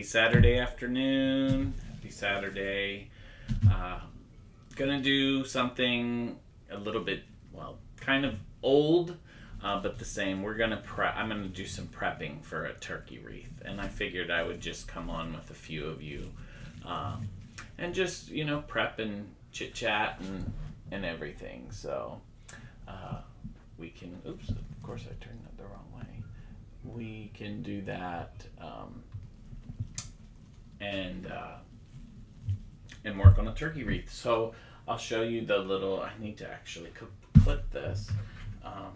Happy Saturday afternoon. Happy Saturday. Gonna do something a little bit, well, kind of old, but the same. I'm gonna do some prepping for a turkey wreath, and I figured I would just come on with a few of you, and just prep and chit chat and everything. So we can. Oops, of course I turned that the wrong way. We can do that, and work on a turkey wreath. So I'll show you the little. I need to actually clip this. I'll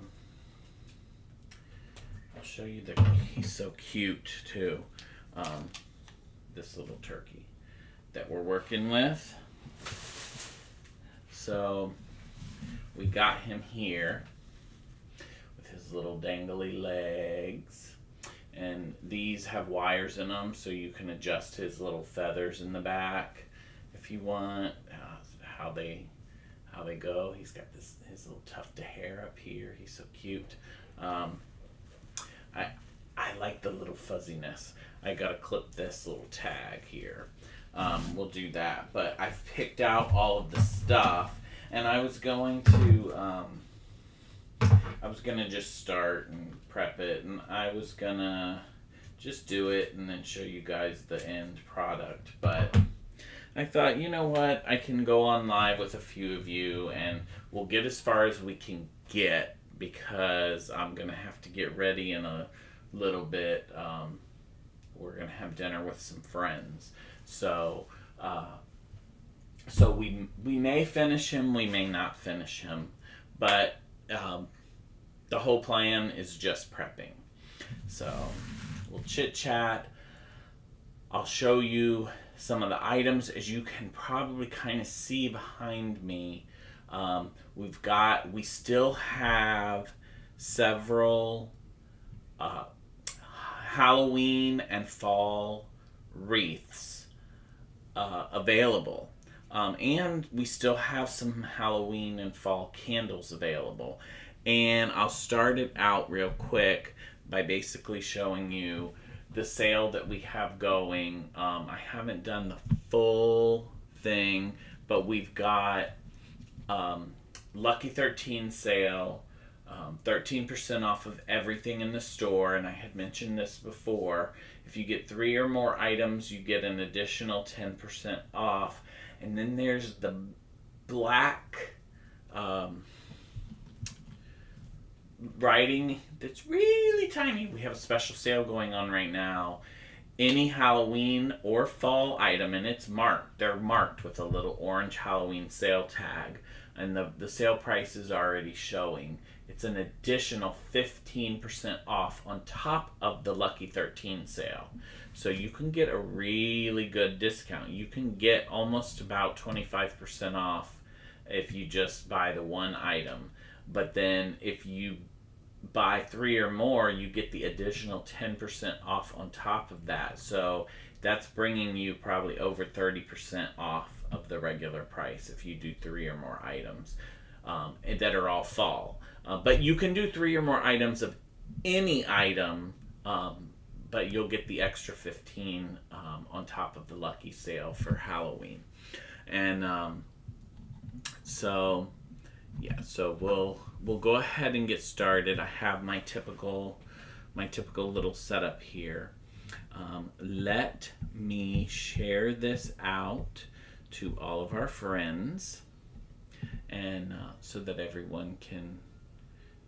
show you the. He's so cute too. This little turkey that we're working with. So we got him here with his little dangly legs, and these have wires in them, so you can adjust his little feathers in the back if you want. How they go. He's got his little tuft of hair up here. He's so cute. I like the little fuzziness. I gotta clip this little tag here. We'll do that. But I've picked out all of the stuff, and I was going to just start and prep it, and I was gonna just do it and then show you guys the end product. But I thought, you know what, I can go on live with a few of you, and we'll get as far as we can get, because I'm gonna have to get ready in a little bit. We're gonna have dinner with some friends, so we may finish him, we may not finish him, but the whole plan is just prepping. So we'll chit chat. I'll show you some of the items. As you can probably kind of see behind me, we still have several Halloween and fall wreaths available. And we still have some Halloween and fall candles available. And I'll start it out real quick by basically showing you the sale that we have going. I haven't done the full thing, but we've got Lucky 13 sale, 13% off of everything in the store. And I had mentioned this before. If you get 3 or more items, you get an additional 10% off. And then there's the black writing that's really tiny. We have a special sale going on right now. Any Halloween or fall item, and it's marked. They're marked with a little orange Halloween sale tag, and the sale price is already showing. It's an additional 15% off on top of the Lucky 13 sale. So you can get a really good discount. You can get almost about 25% off if you just buy the one item. But then if you buy 3 or more, you get the additional 10% off on top of that. So that's bringing you probably over 30% off of the regular price if you do 3 or more items that are all fall. But you can do 3 or more items of any item, but you'll get the extra 15 on top of the Lucky sale for Halloween. And so we'll go ahead and get started. I have my typical little setup here. Let me share this out to all of our friends, and so that everyone can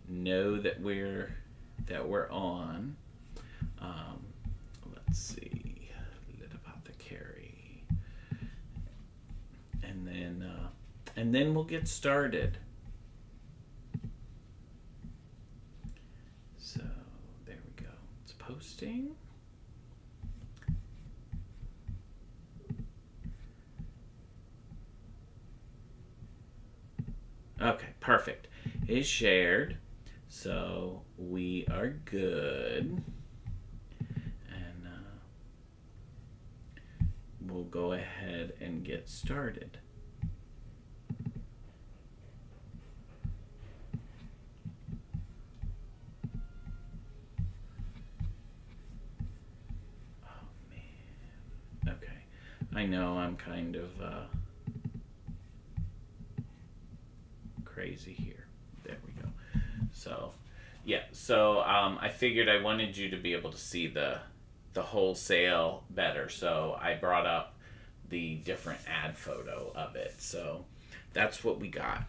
know that we're on. Let's see, lit about the carry, and then we'll get started. So there we go. It's posting. Okay, perfect. It's shared, so we are good. And we'll go ahead and get started. Oh man, I know I'm kind of crazy here. There we go. So, yeah. So I figured I wanted you to be able to see the wholesale better. So I brought up the different ad photo of it. So that's what we got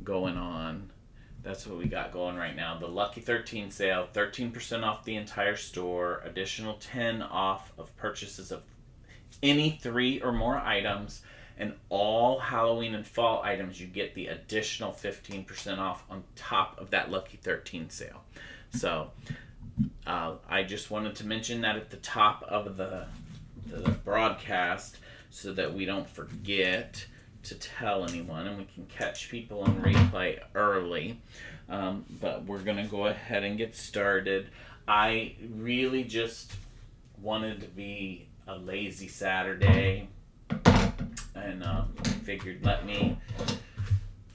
going on. That's what we got going right now. The Lucky 13 sale, 13% off the entire store, additional 10 off of purchases of any 3 or more items, and all Halloween and fall items you get the additional 15% off on top of that Lucky 13 sale. So I just wanted to mention that at the top of the broadcast so that we don't forget to tell anyone and we can catch people on replay early. But we're going to go ahead and get started. I really just wanted to be a lazy Saturday, and figured let me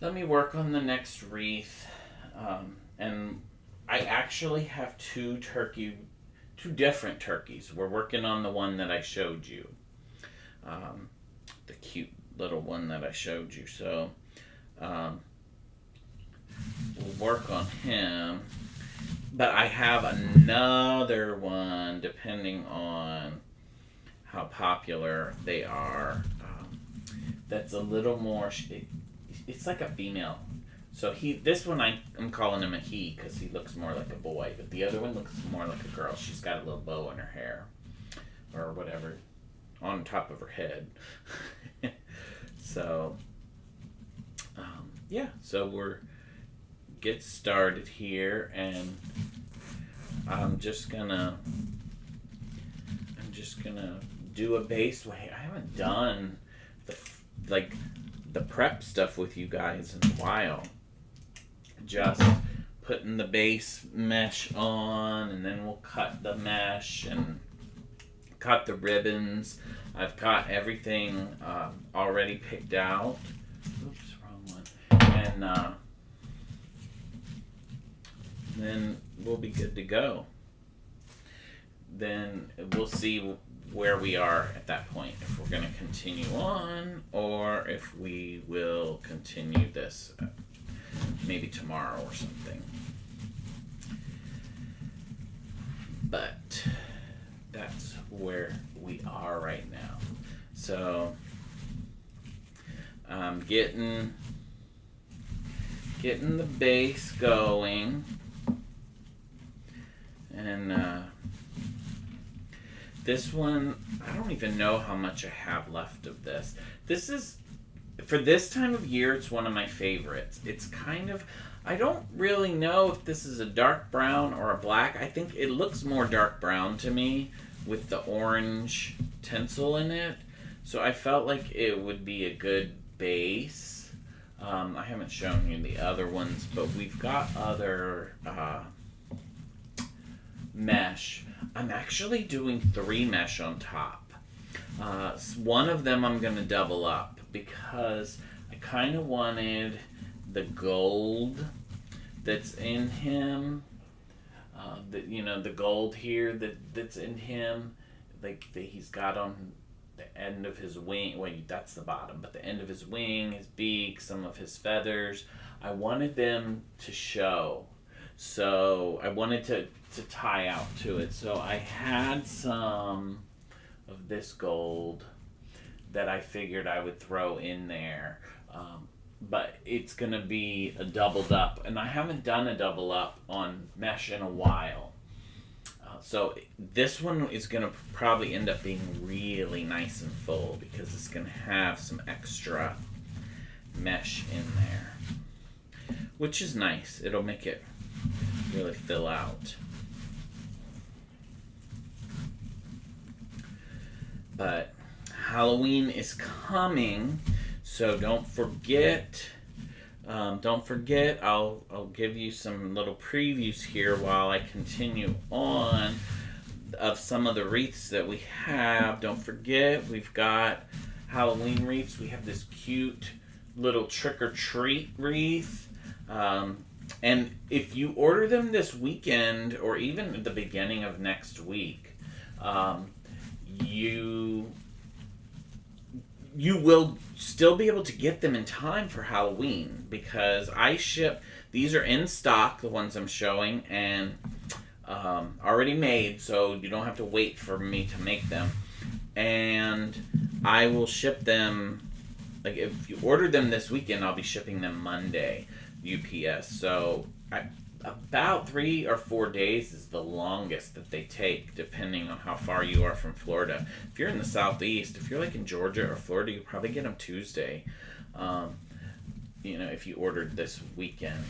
work on the next wreath. And I actually have two different turkeys. We're working on the one that I showed you, the cute little one that I showed you. So we'll work on him. But I have another one, depending on how popular they are, that's a little more, it's like a female. So this one I'm calling him a he because he looks more like a boy, but the other one looks more like a girl. She's got a little bow in her hair, or whatever, on top of her head. So, yeah, so we're get started here, and I'm just gonna do a base way. I haven't done the prep stuff with you guys in a while. Just putting the base mesh on, and then we'll cut the mesh and cut the ribbons. I've got everything already picked out. Oops, wrong one. And then we'll be good to go. Then we'll see where we are at that point, if we're going to continue on or if we will continue this maybe tomorrow or something. But that's where we are right now. So I'm getting the base going, and this one, I don't even know how much I have left of this. This is, for this time of year, it's one of my favorites. It's kind of, I don't really know if this is a dark brown or a black. I think it looks more dark brown to me with the orange tinsel in it. So I felt like it would be a good base. I haven't shown you the other ones, but we've got other mesh. I'm actually doing 3 mesh on top. One of them I'm going to double up because I kind of wanted the gold that's in him. The gold here that's in him, like that he's got on the end of his wing. Wait, that's the bottom, but the end of his wing, his beak, some of his feathers. I wanted them to show. So I wanted to tie out to it. So I had some of this gold that I figured I would throw in there. But it's going to be a doubled up. And I haven't done a double up on mesh in a while. So this one is going to probably end up being really nice and full because it's going to have some extra mesh in there, which is nice. It'll make it really fill out. But Halloween is coming, so don't forget. I'll give you some little previews here while I continue on of some of the wreaths that we have. Don't forget, we've got Halloween wreaths. We have this cute little trick-or-treat wreath. And if you order them this weekend or even at the beginning of next week, you you will still be able to get them in time for Halloween because I ship. These are in stock, the ones I'm showing, and already made, so you don't have to wait for me to make them. And I will ship them. Like if you order them this weekend, I'll be shipping them Monday, UPS. So about 3 or 4 days is the longest that they take, depending on how far you are from Florida. If you're in the southeast, if you're like in Georgia or Florida, you probably get them Tuesday. If you ordered this weekend.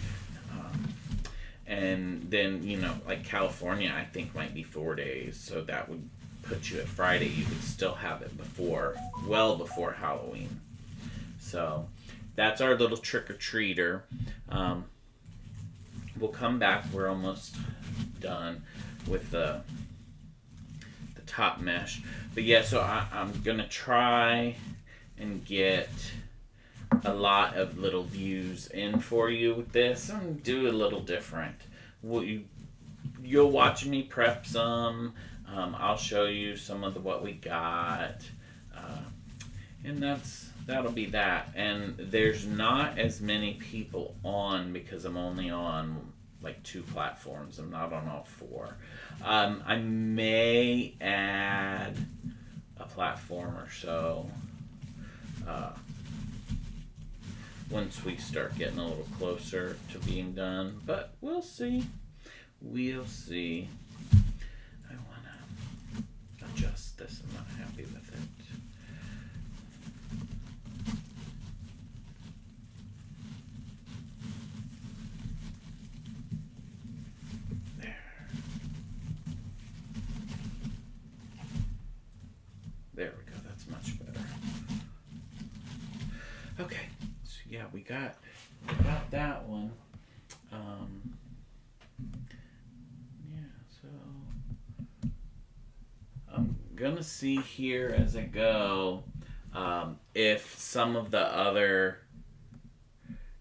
And then, like California, I think might be 4 days. So that would put you at Friday. You could still have it well before Halloween. So that's our little trick-or-treater. We'll come back. We're almost done with the top mesh. But yeah, so I'm going to try and get a lot of little views in for you with this. I'm going to do a little different. You'll watch me prep some. I'll show you some of what we got. And that'll be that. And there's not as many people on because I'm only on like 2 platforms. I'm not on all 4. I may add a platform or so once we start getting a little closer to being done. But we'll see. We'll see. I want to adjust this. I'm not happy with it. There we go. That's much better. Okay. So yeah, we got that one. So I'm gonna see here as I go if some of the other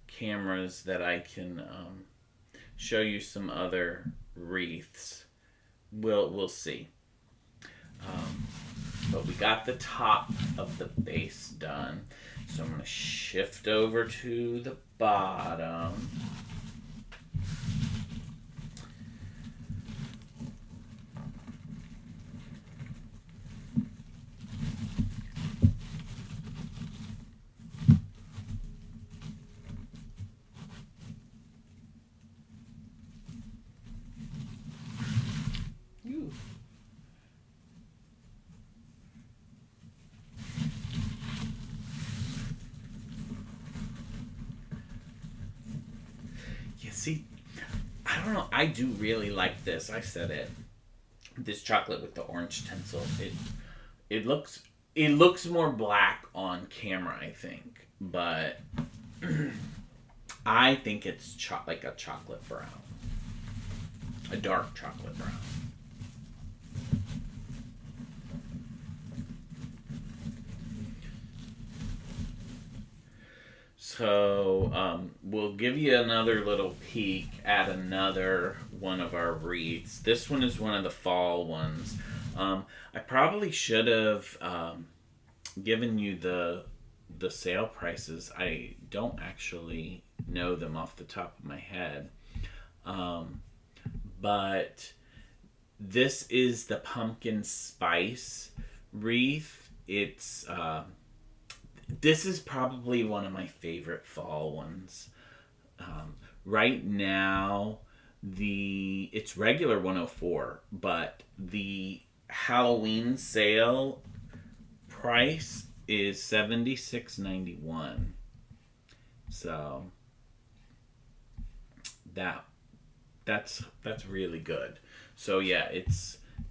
cameras that I can show you some other wreaths. We'll see. But we got the top of the base done. So I'm going to shift over to the bottom. See, I don't know. I do really like this. I said it. This chocolate with the orange tinsel. It looks more black on camera, I think, but I think it's like a chocolate brown, a dark chocolate brown. So we'll give you another little peek at another one of our wreaths. This one is one of the fall ones. I probably should have given you the sale prices. I don't actually know them off the top of my head. But this is the pumpkin spice wreath. It's this is probably one of my favorite fall ones. Right now, it's regular 104, but the Halloween sale price is $76.91. So that's really good. So yeah,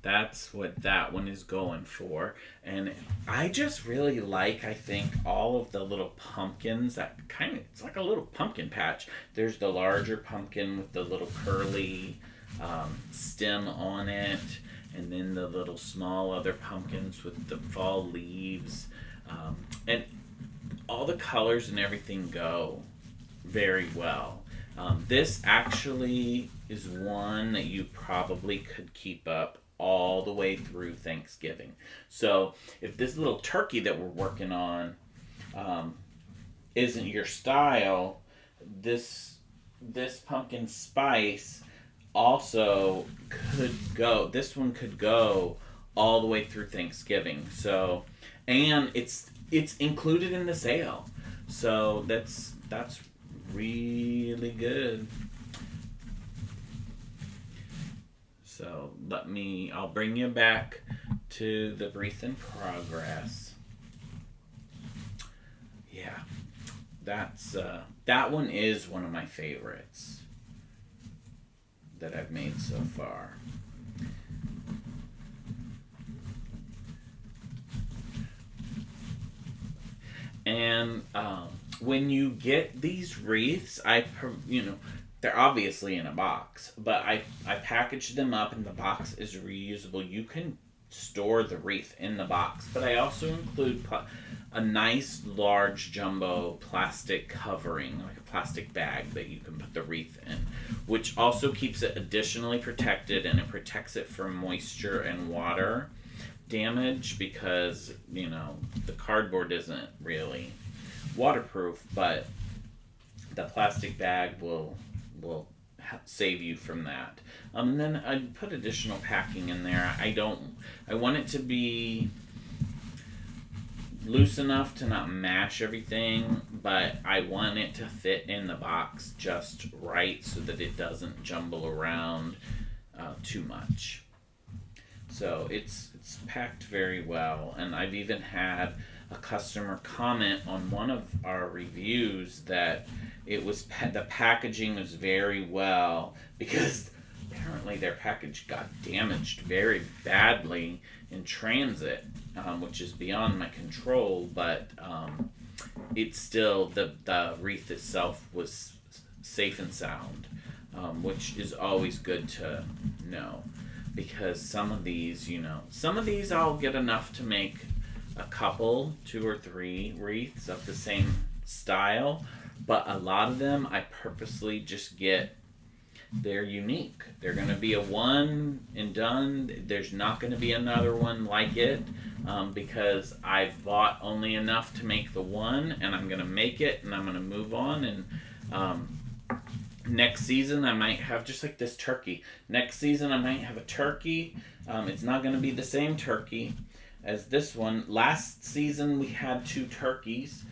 that's what that one is going for. And I just really like, I think, all of the little pumpkins. That it's like a little pumpkin patch. There's the larger pumpkin with the little curly stem on it, and then the little small other pumpkins with the fall leaves, and all the colors and everything go very well. This actually is one that you probably could keep up all the way through Thanksgiving. So if this little turkey that we're working on isn't your style, this pumpkin spice also could go. This one could go all the way through Thanksgiving. So, and it's included in the sale. So that's really good. So I'll bring you back to the Wreath in Progress. Yeah, that one is one of my favorites that I've made so far. And when you get these wreaths, they're obviously in a box, but I packaged them up, and the box is reusable. You can store the wreath in the box, but I also include a nice large jumbo plastic covering, like a plastic bag that you can put the wreath in, which also keeps it additionally protected, and it protects it from moisture and water damage, because the cardboard isn't really waterproof, but the plastic bag will save you from that. And then I put additional packing in there. I want it to be loose enough to not mash everything, but I want it to fit in the box just right so that it doesn't jumble around too much. So it's packed very well, and I've even had a customer comment on one of our reviews that the packaging was very well, because apparently their package got damaged very badly in transit, which is beyond my control, but it's still, the wreath itself was safe and sound, which is always good to know, because some of these I'll get enough to make a couple, 2 or 3 wreaths of the same style, but a lot of them I purposely just get, they're unique. They're going to be a one and done. There's not going to be another one like it, because I've bought only enough to make the one, and I'm going to make it, and I'm going to move on. And next season I might have, just like this turkey. Next season I might have a turkey. It's not going to be the same turkey as this one. Last season we had 2 turkeys,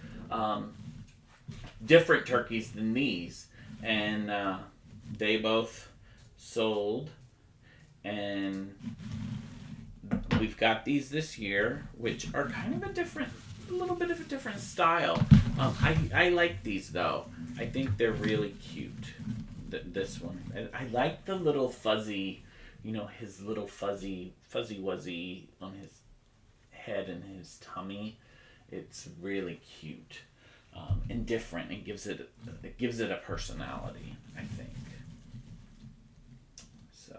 different turkeys than these, and they both sold, and we've got these this year, which are kind of a little bit of a different style. I like these though. I think they're really cute. This one, I like the little fuzzy, his little fuzzy wuzzy on his head and his tummy. It's really cute, and different. It gives it a personality, I think. So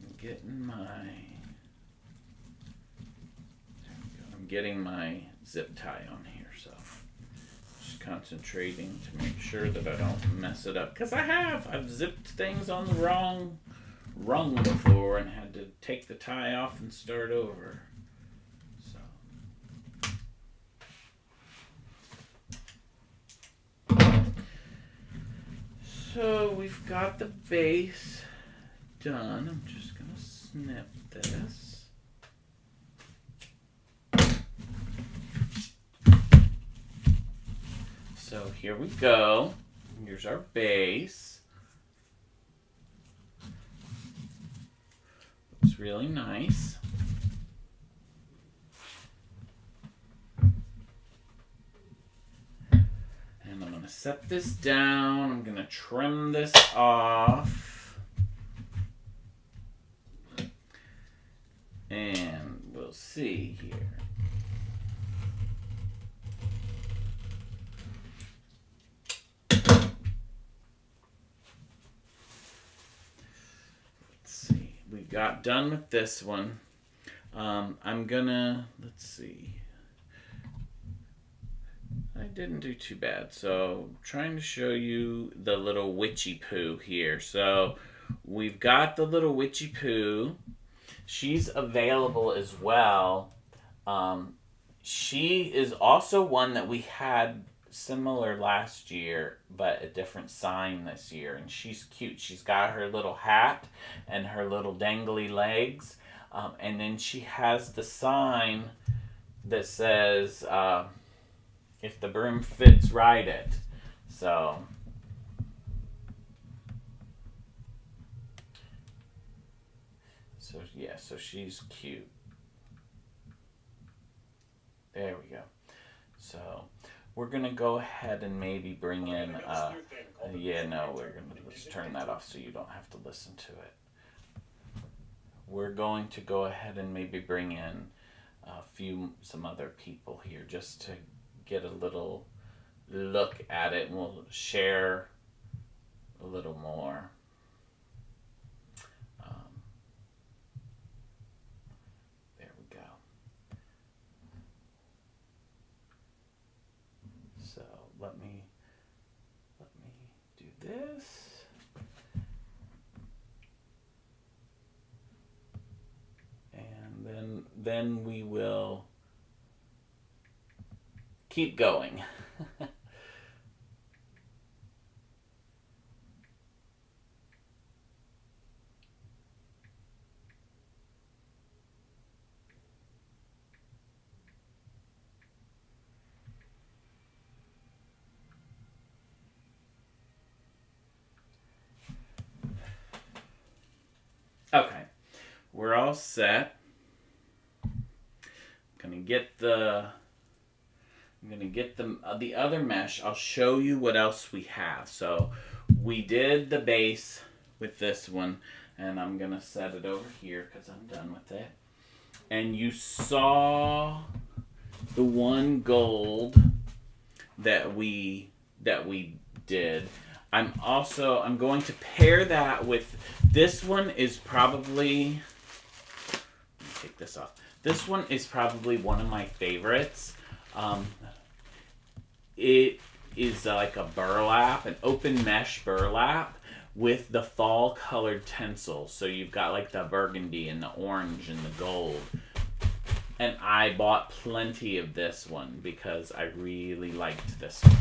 I'm getting my zip tie on here, so just concentrating to make sure that I don't mess it up, because I've zipped things on the wrong rung before and had to take the tie off and start over. So we've got the base done. I'm just gonna snip this. So here we go. Here's our base. Looks really nice. And I'm going to set this down. I'm going to trim this off. And we'll see here. We got done with this one. I'm gonna, let's see. I didn't do too bad. So I'm trying to show you the little witchy poo here. So we've got the little witchy poo. She's available as well. She is also one that we had similar last year, but a different sign this year. And she's cute. She's got her little hat and her little dangly legs. And then she has the sign that says, if the broom fits, ride it. So yeah, so she's cute. There we go. So we're gonna go ahead and maybe bring in. Yeah, no, let's turn that off so you don't have to listen to it. We're going to go ahead and maybe bring in some other people here just to get a little look at it, and we'll share a little more. There we go. So let me do this. And then we will keep going. Okay, we're all set. I'm gonna get the other mesh. I'll show you what else we have. So we did the base with this one, and I'm gonna set it over here because I'm done with it. And you saw the one gold that we did. I'm going to pair that with this one. Is probably, let me take this off. This one is probably one of my favorites. It is like a burlap, an open mesh burlap with the fall colored tinsel. So you've got like the burgundy and the orange and the gold. And I bought plenty of this one because I really liked this one.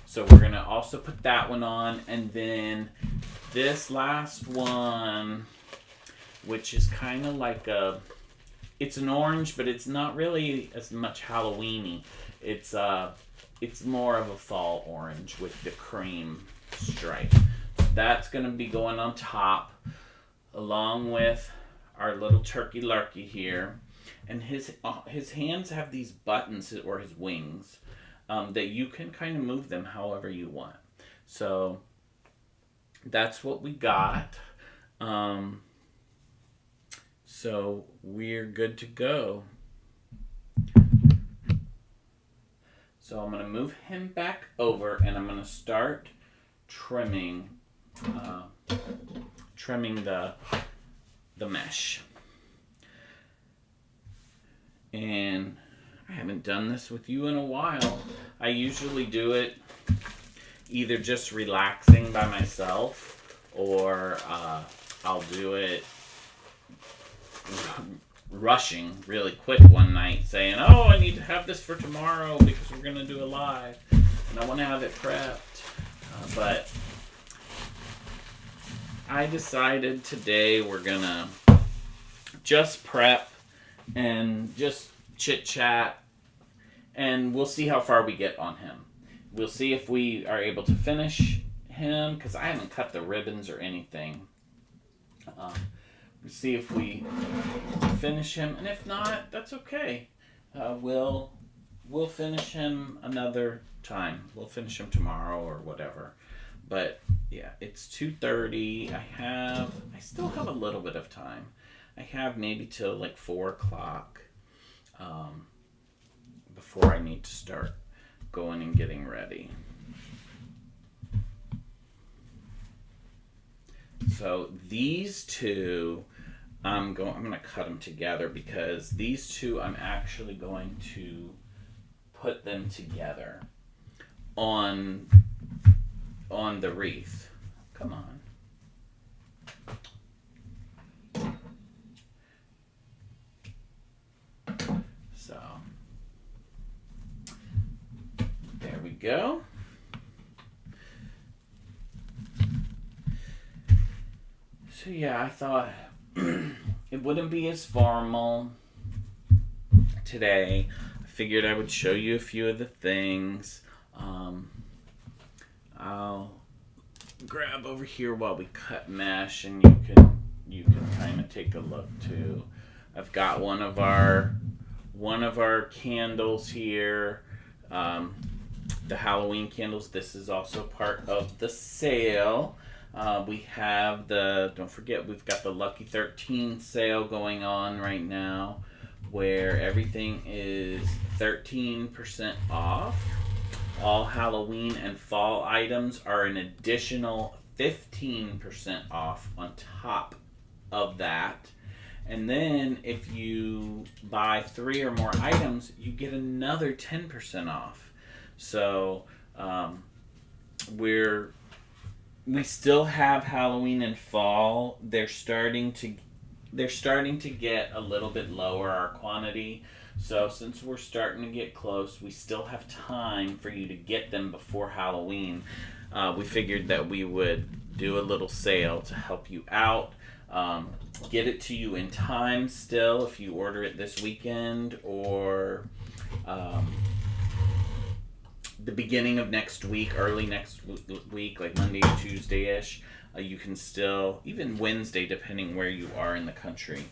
So we're going to also put that one on. And then this last one, which is kind of like it's an orange, but it's not really as much Halloween-y. It's more of a fall orange with the cream stripe. That's going to be going on top along with our little turkey lurkey here. And his hands have these buttons, or his wings, that you can kind of move them however you want. So that's what we got. So we're good to go. So I'm going to move him back over, and I'm going to start trimming the mesh. And I haven't done this with you in a while. I usually do it either just relaxing by myself, or I'll do it rushing really quick one night, saying, oh, I need to have this for tomorrow because we're going to do a live and I want to have it prepped. But I decided today we're going to just prep and just chit chat, and we'll see how far we get on him. We'll see if we are able to finish him, because I haven't cut the ribbons or anything. We'll see if we finish him, and if not, that's okay. We'll finish him another time. We'll finish him tomorrow or whatever. But yeah, it's 2:30. I still have a little bit of time. I have maybe till like 4 o'clock before I need to start going and getting ready. So these two, I'm going to cut them together, because these two I'm actually going to put them together on the wreath. Come on. So yeah, I thought it wouldn't be as formal today. I figured I would show you a few of the things. I'll grab over here while we cut mesh, and you can kind of take a look too. I've got one of our candles here, the Halloween candles. This is also part of the sale. We have don't forget, we've got the Lucky 13 sale going on right now, where everything is 13% off. All Halloween and fall items are an additional 15% off on top of that. And then if you buy 3 or more items, you get another 10% off. So we still have Halloween and fall. They're starting to get a little bit lower, our quantity. So since we're starting to get close, we still have time for you to get them before Halloween. We figured that we would do a little sale to help you out. Get it to you in time still if you order it this weekend, or the beginning of next week, early next week, like Monday or Tuesday-ish. You can still, even Wednesday, depending where you are in the country.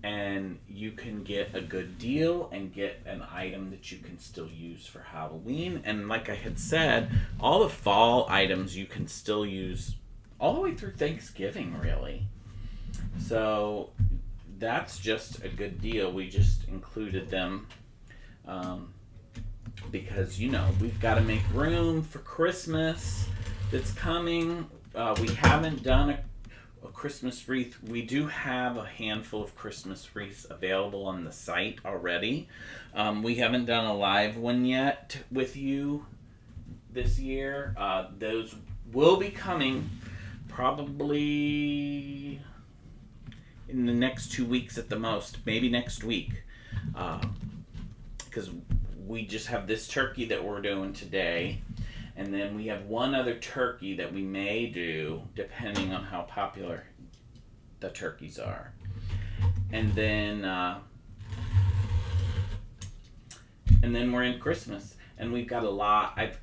And you can get a good deal and get an item that you can still use for Halloween. And like I had said, all the fall items you can still use all the way through Thanksgiving, really. So that's just a good deal. We just included them because, we've got to make room for Christmas that's coming. We haven't done a Christmas wreath. We do have a handful of Christmas wreaths available on the site already. We haven't done a live one yet with you this year. Those will be coming probably in the next 2 weeks at the most, maybe next week, because we just have this turkey that we're doing today. And then we have one other turkey that we may do, depending on how popular the turkeys are. And then we're in Christmas, and we've got a lot. I've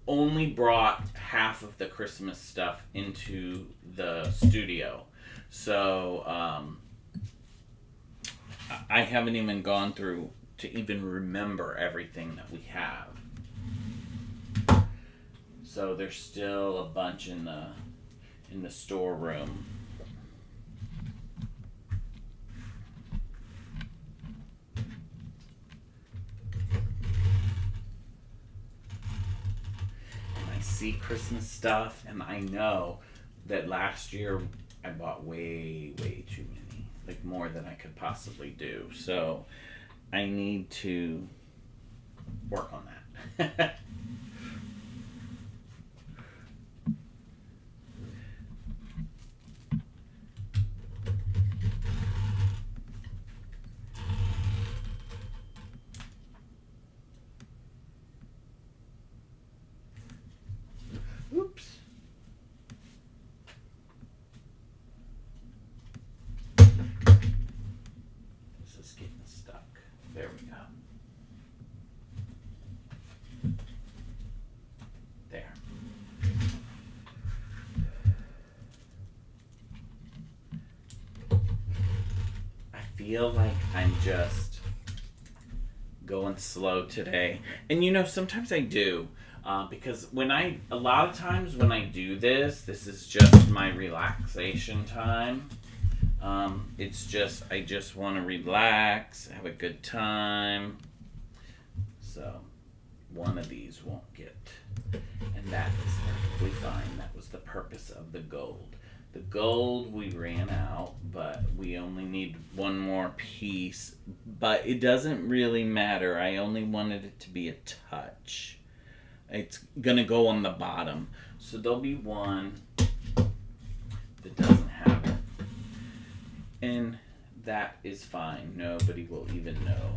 only brought half of the Christmas stuff into the studio, so I haven't even gone through to even remember everything that we have. So there's still a bunch in the storeroom. And I see Christmas stuff, and I know that last year I bought way, way too many, like more than I could possibly do. So I need to work on that. Oops. This is getting stuck. There we go. There. I feel like I'm just going slow today. And sometimes I do. Because a lot of times when I do this is just my relaxation time. It's just, I just want to relax, have a good time. So, one of these won't get, and that is perfectly fine. That was the purpose of the gold. The gold we ran out, but we only need one more piece. But it doesn't really matter. I only wanted it to be a touch. It's gonna go on the bottom, so there'll be one that doesn't have it, and that is fine. Nobody will even know.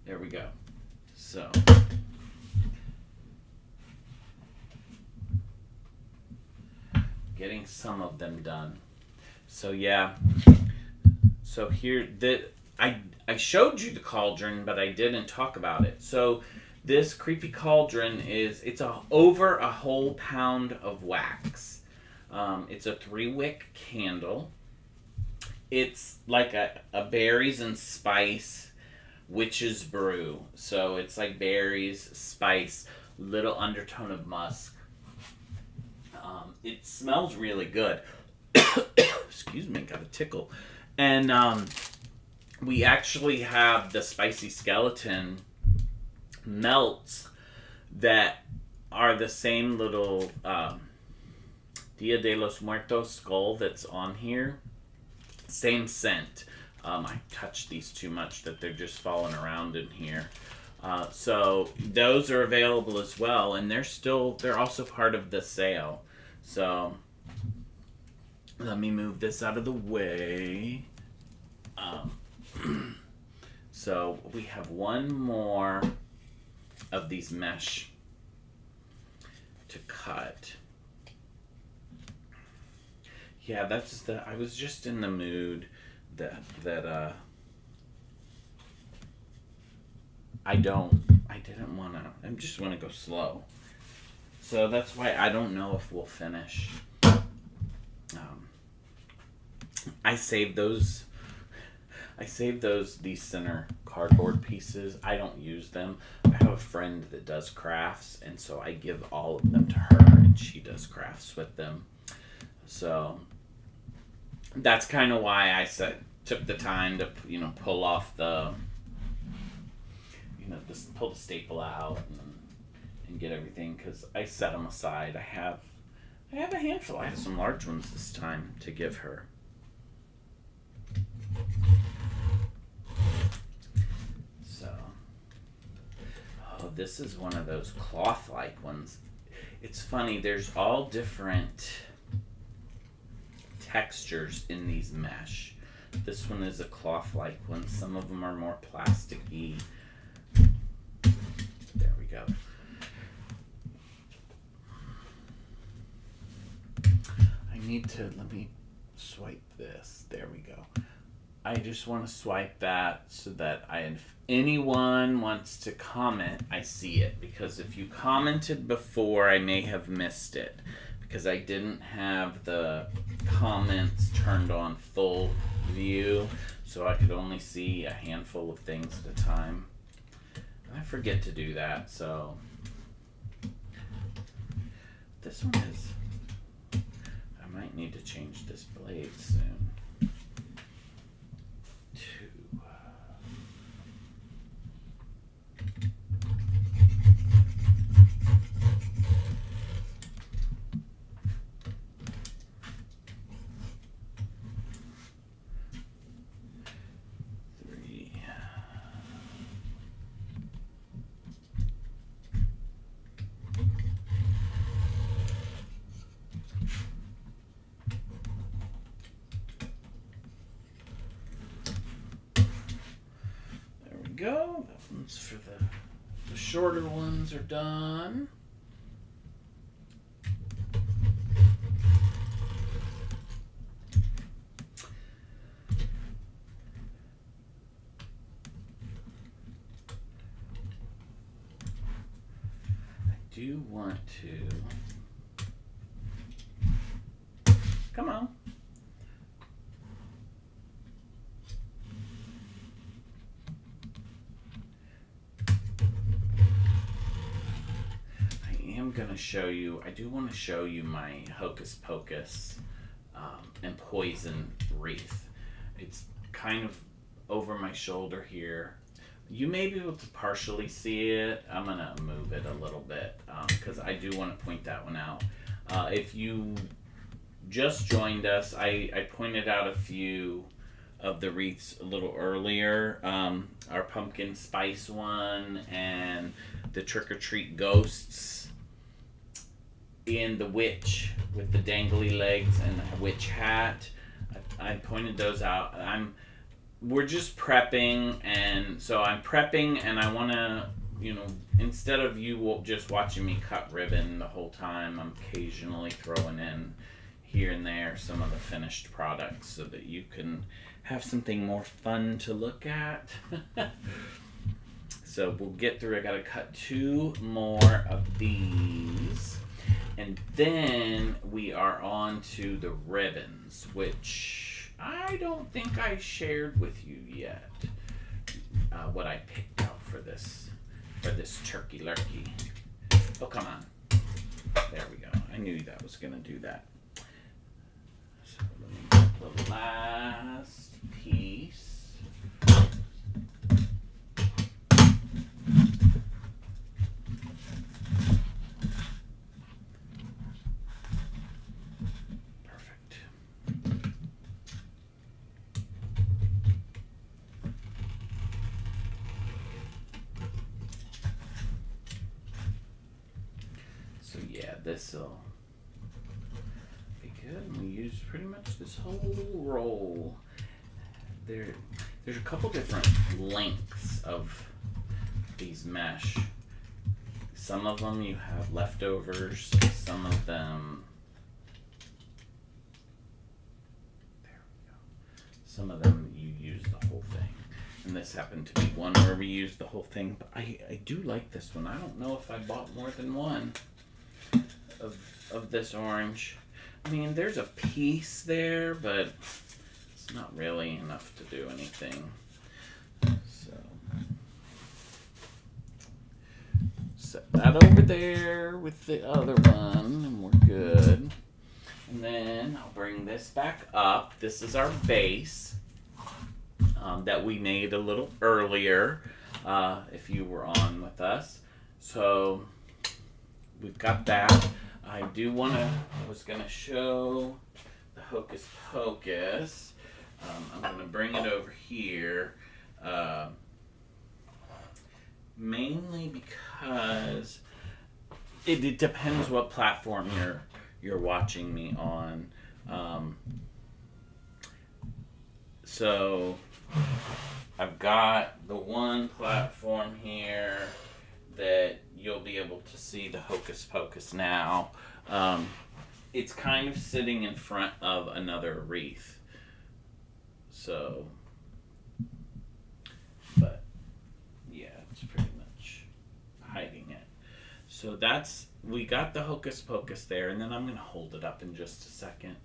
There we go. So getting some of them done. So yeah. So here, I showed you the cauldron, but I didn't talk about it. So this creepy cauldron it's over a whole pound of wax. It's a 3-wick candle. It's like a berries and spice witch's brew. So it's like berries, spice, little undertone of musk. It smells really good. Excuse me, got a tickle. And we actually have the spicy skeleton melts that are the same little Dia de los Muertos skull that's on here. Same scent. I touched these too much that they're just falling around in here. So those are available as well, and they're also part of the sale. So let me move this out of the way. So we have one more of these mesh to cut. Yeah, I was just in the mood that I didn't want to, I just want to go slow. So that's why I don't know if we'll finish. I saved these center cardboard pieces. I don't use them. I have a friend that does crafts, and so I give all of them to her, and she does crafts with them. So that's kind of why I took the time to pull off pull the staple out and get everything, because I set them aside. I have a handful. I have some large ones this time to give her. So, this is one of those cloth-like ones. It's funny, there's all different textures in these mesh. This one is a cloth-like one. Some of them are more plasticky. There we go. Let me swipe this. There we go. I just want to swipe that so that if anyone wants to comment, I see it. Because if you commented before, I may have missed it. Because I didn't have the comments turned on full view. So I could only see a handful of things at a time. And I forget to do that, so. This one is. I might need to change this blade soon. Go. That one's for the shorter ones are done. I do want to. Come on. I do want to show you my Hocus Pocus and Poison wreath. It's kind of over my shoulder here. You may be able to partially see it. I'm going to move it a little bit because I do want to point that one out. If you just joined us, I pointed out a few of the wreaths a little earlier. Our pumpkin spice one and the trick or treat ghosts. In the witch with the dangly legs and the witch hat, I pointed those out. We're just prepping, and so I'm prepping, and I want to, instead of you just watching me cut ribbon the whole time, I'm occasionally throwing in here and there some of the finished products so that you can have something more fun to look at. So we'll get through. I gotta cut 2 more of these. And then we are on to the ribbons, which I don't think I shared with you yet. What I picked out for this turkey lurkey. Oh, come on. There we go. I knew that was gonna do that. So let me get the last piece. So yeah, this'll be good. We use pretty much this whole roll. There's a couple different lengths of these mesh. Some of them you have leftovers, some of them, there we go. Some of them you use the whole thing. And this happened to be one where we used the whole thing. But I do like this one. I don't know if I bought more than one of this orange. I mean, there's a piece there, but it's not really enough to do anything. So set that over there with the other one, and we're good. And then I'll bring this back up. This is our base that we made a little earlier, if you were on with us. So we've got that. I was gonna show the Hocus Pocus. I'm gonna bring it over here, mainly because it depends what platform you're watching me on. So I've got the one platform here that you'll be able to see the Hocus Pocus now. It's kind of sitting in front of another wreath. So, but yeah, it's pretty much hiding it. So we got the Hocus Pocus there, and then I'm going to hold it up in just a second.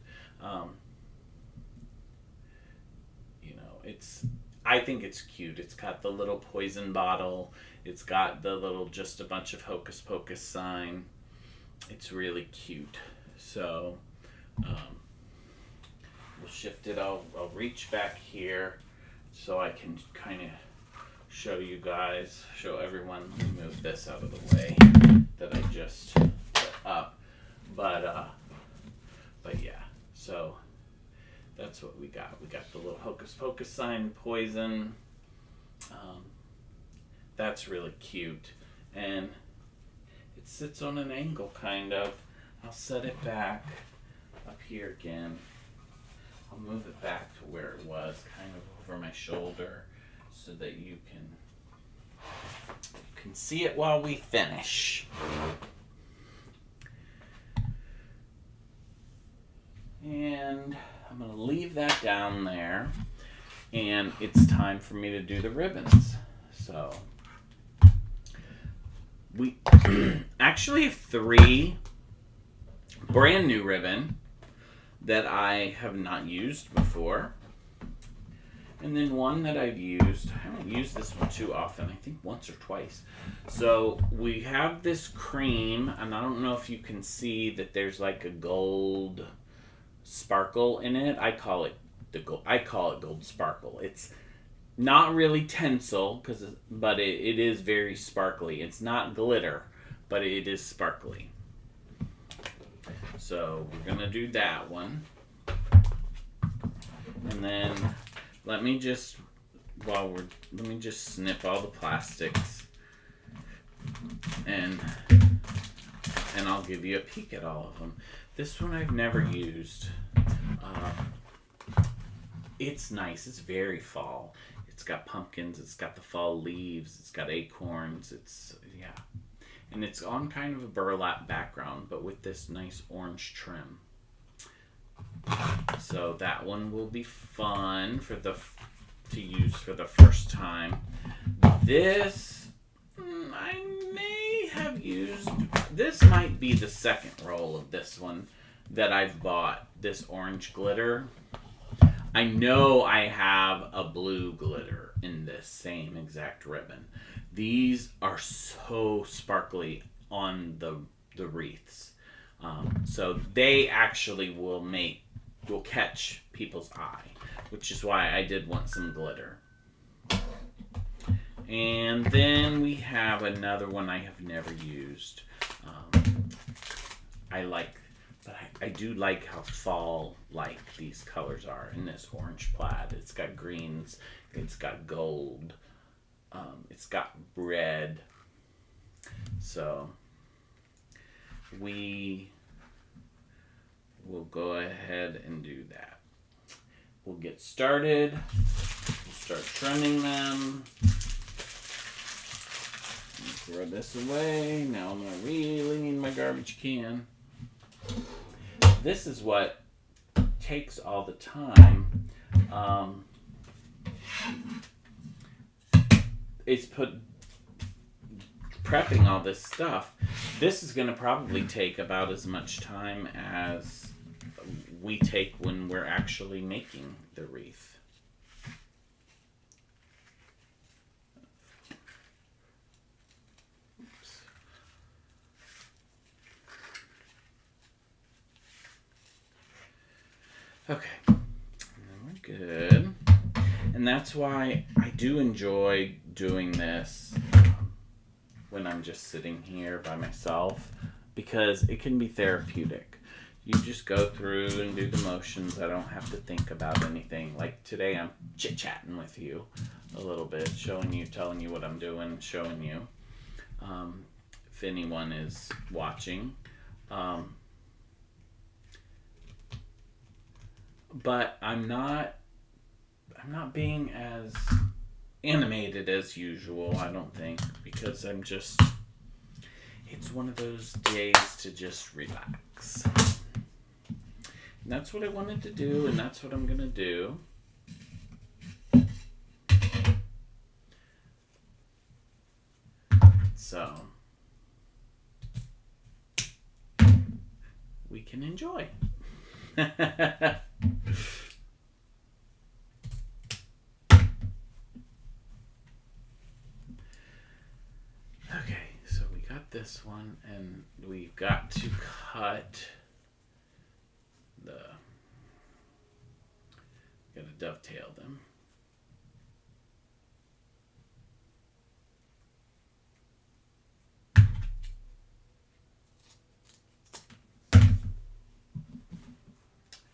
I think it's cute. It's got the little poison bottle. It's got the little just a bunch of Hocus Pocus sign. It's really cute. So we'll shift it. I'll reach back here so I can kind of show everyone. Let me move this out of the way that I just put up. But yeah, so that's what we got. We got the little Hocus Pocus sign, poison. That's really cute. And it sits on an angle, kind of. I'll set it back up here again. I'll move it back to where it was, kind of over my shoulder, so that you can see it while we finish. And I'm going to leave that down there, and it's time for me to do the ribbons. So we actually have 3 brand new ribbon that I have not used before, and then one that I've used. I haven't used this one too often, I think once or twice. So we have this cream, and I don't know if you can see that there's like a gold sparkle in it. I call it gold sparkle. It's not really tinsel, but it is very sparkly. It's not glitter, but it is sparkly. So we're gonna do that one, and then let me just snip all the plastics, and I'll give you a peek at all of them. This one I've never used. It's nice. It's very fall. It's got pumpkins. It's got the fall leaves. It's got acorns. And it's on kind of a burlap background, but with this nice orange trim. So that one will be fun to use for the first time. This, I may have used, this might be the second roll of this one that I've bought, this orange glitter. I know I have a blue glitter in this same exact ribbon. These are so sparkly on the wreaths. So they actually will catch people's eye, which is why I did want some glitter. And then we have another one I have never used. I do like how fall-like these colors are in this orange plaid. It's got greens, it's got gold, it's got red. So we will go ahead and do that. We'll get started. We'll start trimming them. Throw this away. Now I'm going to really need my garbage can. This is what takes all the time. It's prepping all this stuff. This is going to probably take about as much time as we take when we're actually making the wreath. Okay, we're good. And that's why I do enjoy doing this when I'm just sitting here by myself, because it can be therapeutic. You just go through and do the motions. I don't have to think about anything. Like today I'm chit-chatting with you a little bit, showing you, telling you what I'm doing, showing you. If anyone is watching. But I'm not being as animated as usual, I don't think, because it's one of those days to just relax. And that's what I wanted to do, and that's what I'm going to do. So we can enjoy. Okay, so we got this one, and we've got to cut gotta dovetail them.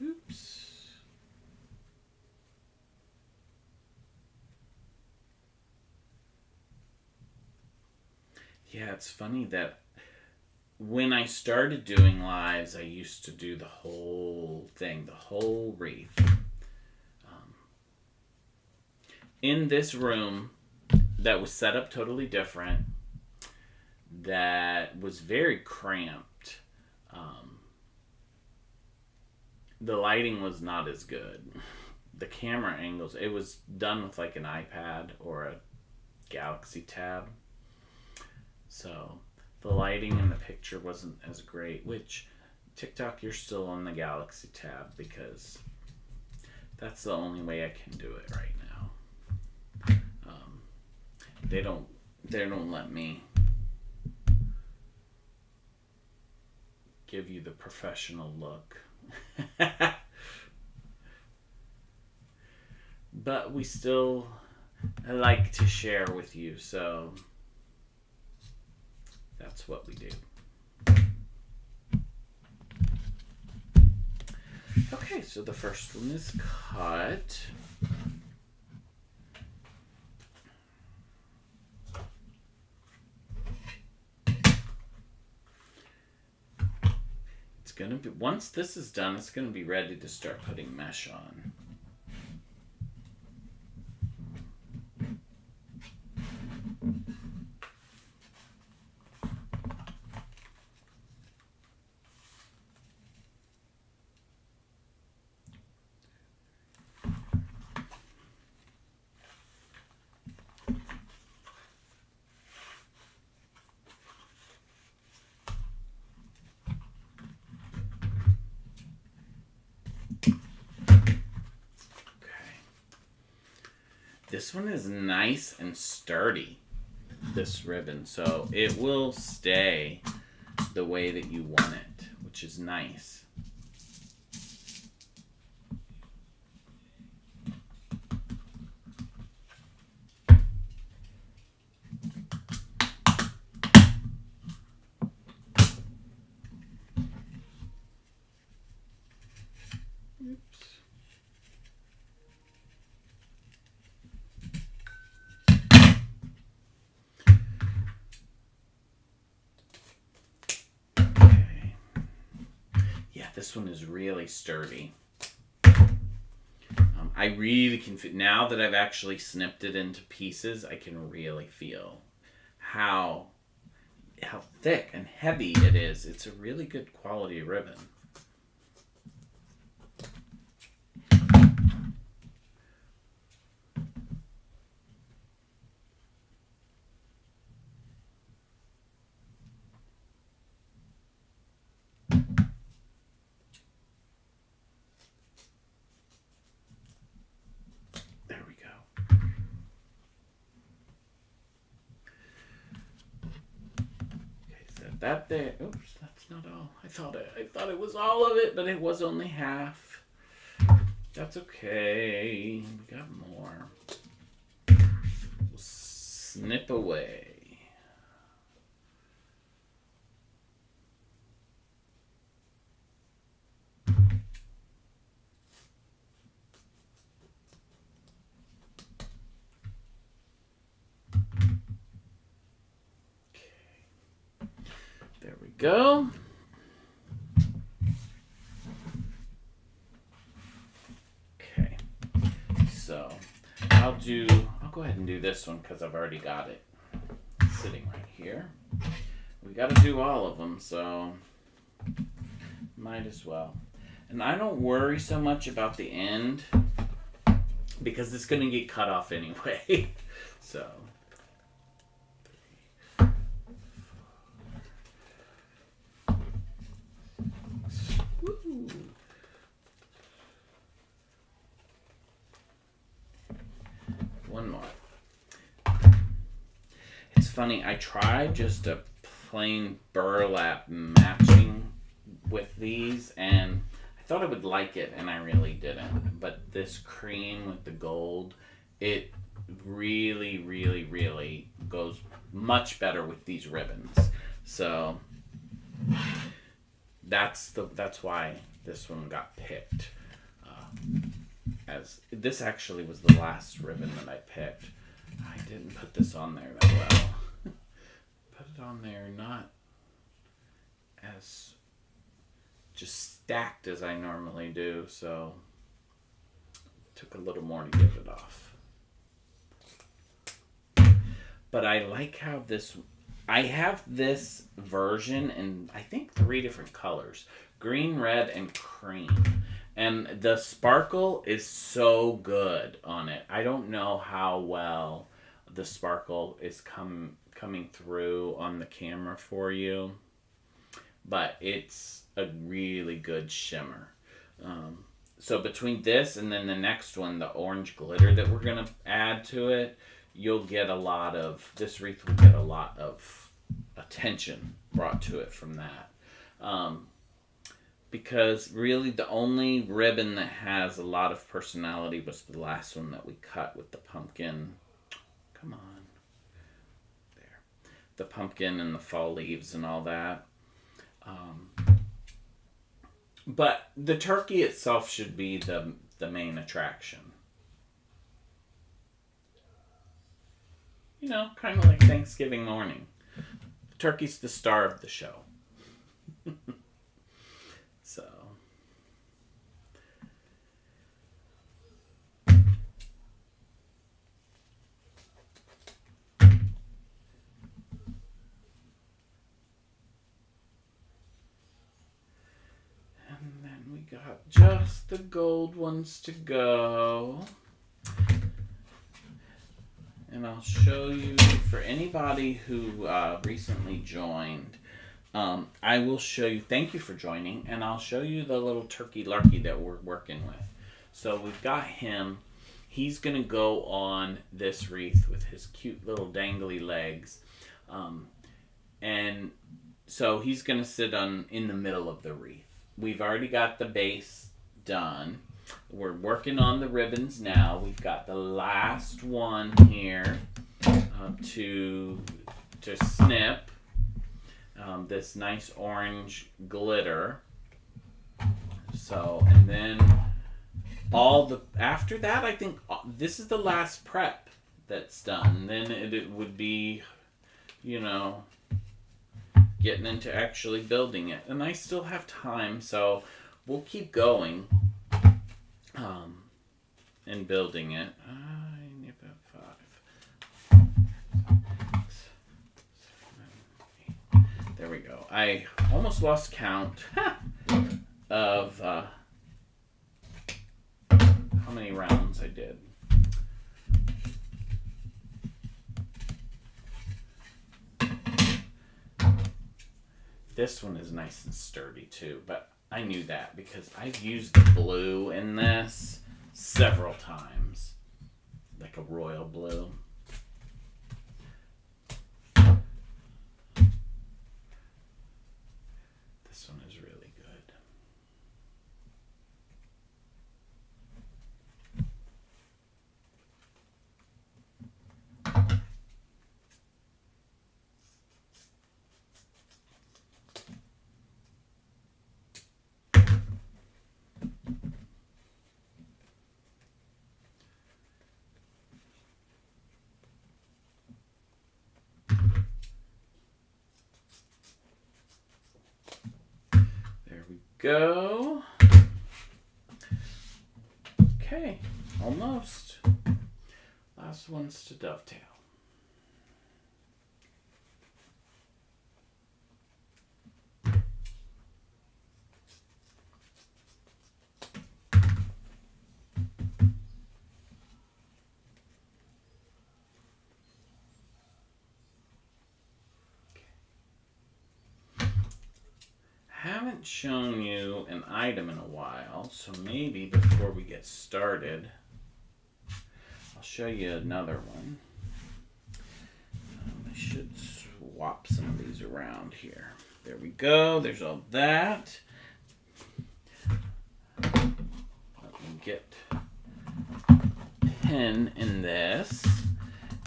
Oops. Yeah, it's funny that when I started doing lives, I used to do the whole thing, the whole wreath. In this room that was set up totally different, that was very cramped, the lighting was not as good. The camera angles, it was done with like an iPad or a Galaxy Tab. So the lighting in the picture wasn't as great, which TikTok, you're still on the Galaxy Tab because that's the only way I can do it right now. They don't let me give you the professional look. But we still like to share with you, so that's what we do. Okay, so the first one is cut. It's gonna be, once this is done, it's gonna be ready to start putting mesh on. this one is nice and sturdy, this ribbon, so it will stay the way that you want it, which is nice. This one is really sturdy. I really can feel, now that I've actually snipped it into pieces, I can really feel how thick and heavy it is. It's a really good quality ribbon. That there, oops, that's not all. I thought it was all of it, but it was only half. That's okay. We got more. We'll snip away. There we go. Okay, so I'll go ahead and do this one because I've already got it sitting right here. We got to do all of them, so might as well. And I don't worry so much about the end because it's going to get cut off anyway. So. One more. It's funny, I tried just a plain burlap matching with these and I thought I would like it and I really didn't. But this cream with the gold, it really, really, really goes much better with these ribbons. So that's why this one got picked. As this actually was the last ribbon that I picked. I didn't put this on there that well. Put it on there not as just stacked as I normally do, so it took a little more to get it off. But I like how I have this version in I think 3 different colors. Green, red, and cream. And the sparkle is so good on it. I don't know how well the sparkle is coming through on the camera for you, but it's a really good shimmer. So between this and then the next one, the orange glitter that we're going to add to it, you'll get this wreath will get a lot of attention brought to it from that. Because really the only ribbon that has a lot of personality was the last one that we cut with the pumpkin. Come on. There. The pumpkin and the fall leaves and all that. But the turkey itself should be the main attraction. You know, kind of like Thanksgiving morning. The turkey's the star of the show. So. And then we got just the gold ones to go. And I'll show you, for anybody who recently joined, I will show you, thank you for joining, and I'll show you the little turkey larky that we're working with. So we've got him. He's going to go on this wreath with his cute little dangly legs. And so he's going to sit in the middle of the wreath. We've already got the base done. We're working on the ribbons now. We've got the last one here to snip. This nice orange glitter. So, and then after that, I think this is the last prep that's done. Then it would be, getting into actually building it. And I still have time, so we'll keep going and building it. There we go. I almost lost count of how many rounds I did. This one is nice and sturdy too, but I knew that because I've used the blue in this several times, like a royal blue. This one is really good. Go. Okay, almost. Last one's to dovetail. Haven't shown you an item in a while, so maybe before we get started, I'll show you another one. I should swap some of these around here. There we go. There's all that. Let me get a pin in this,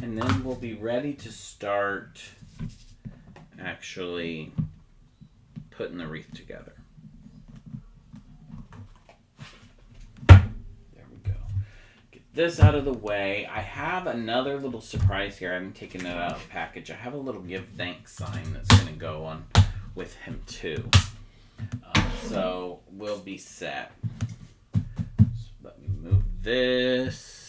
and then we'll be ready to start actually putting the wreath together. There we go. Get this out of the way. I have another little surprise here. I haven't taken it out of the package. I have a little give thanks sign that's going to go on with him too. So we'll be set. So let me move this.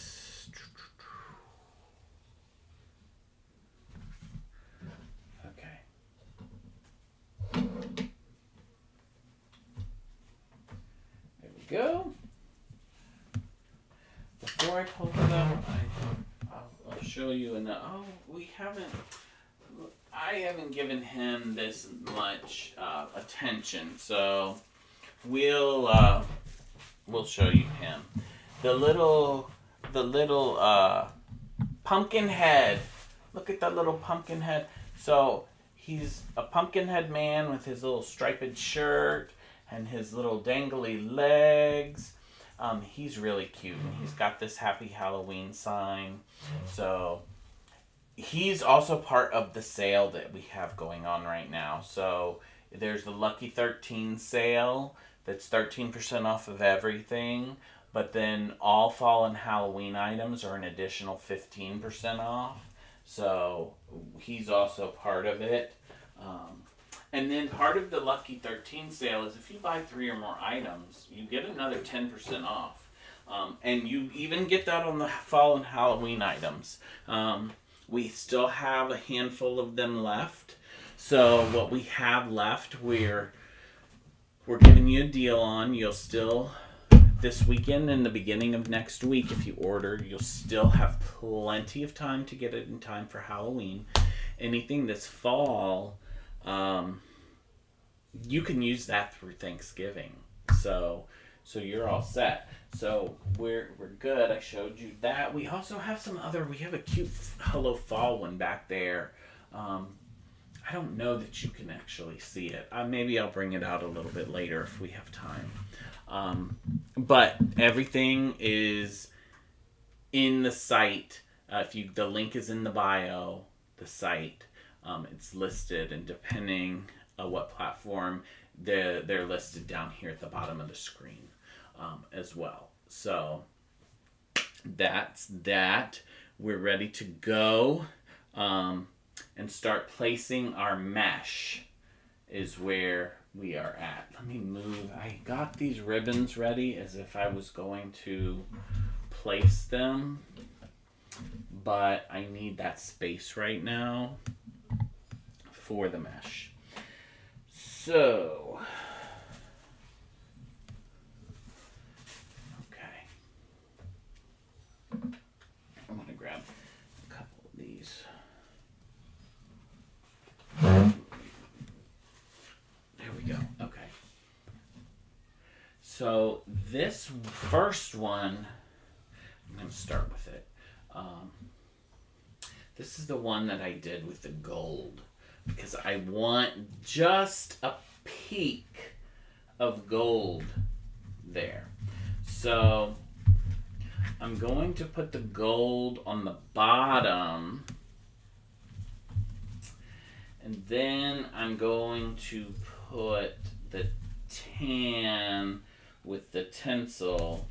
Go. Before I pull it out, I'll show you I haven't given him this much attention, so we'll show you him. The little pumpkin head. Look at that little pumpkin head. So he's a pumpkin head man with his little striped shirt and his little dangly legs. He's really cute, and he's got this Happy Halloween sign. So he's also part of the sale that we have going on right now. So there's the Lucky 13 sale that's 13% off of everything, but then all fall and Halloween items are an additional 15% off. So he's also part of it. And then part of the Lucky 13 sale is if you buy 3 or more items, you get another 10% off. And you even get that on the fall and Halloween items. We still have a handful of them left. So what we have left, we're giving you a deal on. You'll still, this weekend and the beginning of next week, if you order, you'll still have plenty of time to get it in time for Halloween. Anything that's fall, you can use that through Thanksgiving. So So you're all set. So we're good. I showed you that. We also have some other. We have a cute Hello Fall one back there. I don't know that you can actually see it. Maybe I'll bring it out a little bit later if we have time. But everything is in the site. The link is in the bio, the site. It's listed, and depending what platform, they're listed down here at the bottom of the screen as well. So that's that. We're ready to go and start placing our mesh is where we are at. Let me move. I got these ribbons ready as if I was going to place them, but I need that space right now for the mesh. So, okay. I'm going to grab a couple of these. There we go. Okay. So this first one, I'm going to start with it. This is the one that I did with the gold because I want just a peak of gold there. So I'm going to put the gold on the bottom, and then I'm going to put the tan with the tinsel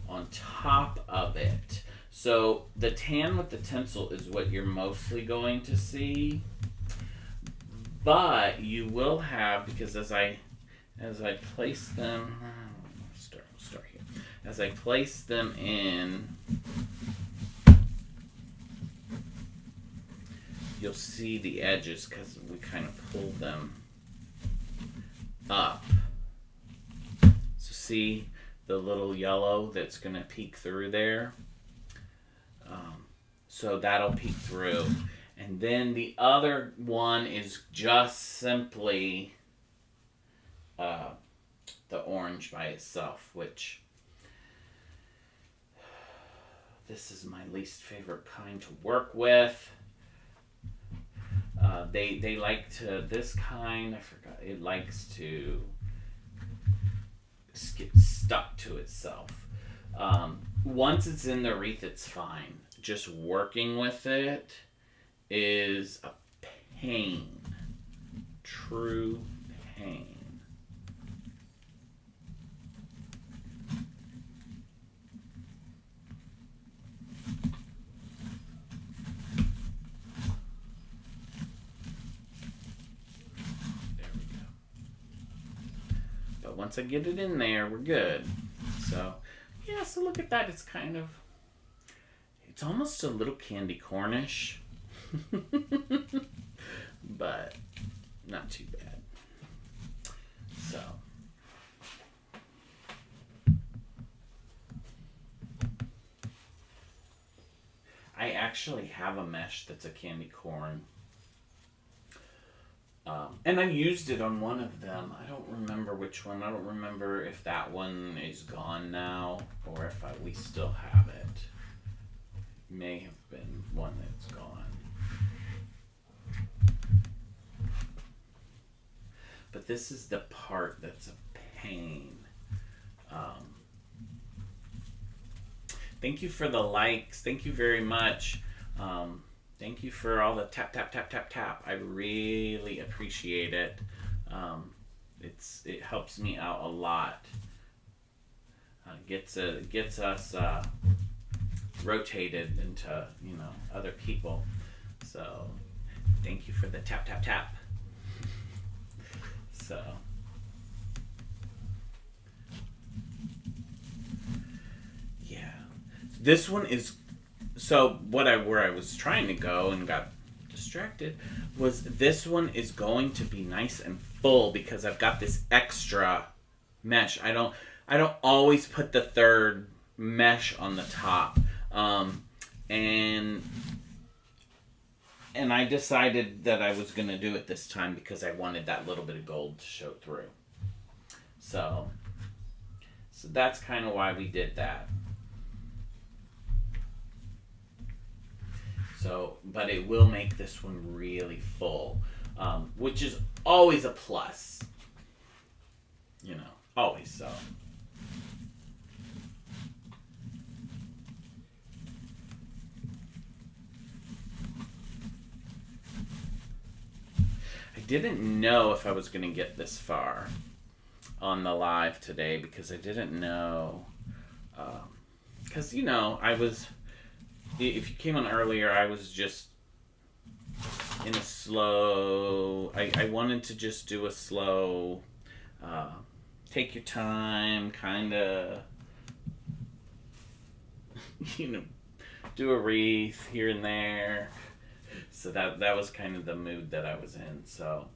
on top of it. So the tan with the tinsel is what you're mostly going to see, but you will have, because as I place them, start here. As I place them in, you'll see the edges because we kind of pull them up. So see the little yellow that's going to peek through there? So that'll peek through. And then the other one is just simply the orange by itself, which this is my least favorite kind to work with. They like to, this kind, I forgot, it likes to get stuck to itself. Once it's in the wreath, it's fine. Just working with it is a pain. True pain. There we go. But once I get it in there, we're good. So, yeah, so look at that. It's kind of, it's almost a little candy cornish. But not too bad. So I actually have a mesh that's a candy corn, and I used it on one of them. I don't remember which one. I don't remember if that one is gone now or if we still have it. May have been one that's gone. But this is the part that's a pain. Thank you for the likes. Thank you very much. Thank you for all the tap, tap, tap, tap, tap. I really appreciate it. It helps me out a lot. Gets us rotated into, other people. So thank you for the tap, tap, tap. So yeah, this one is, so where I was trying to go and got distracted was this one is going to be nice and full because I've got this extra mesh. I don't always put the third mesh on the top, and I decided that I was going to do it this time because I wanted that little bit of gold to show through. So So that's kind of why we did that. So, but it will make this one really full, which is always a plus. You know, always so. I didn't know if I was going to get this far on the live today because I didn't know. Because, you know, I was. If you came on earlier, I was just in a slow. I wanted to just do a slow. Take your time, kind of. You know, do a wreath here and there. So that was kind of the mood that I was in. So,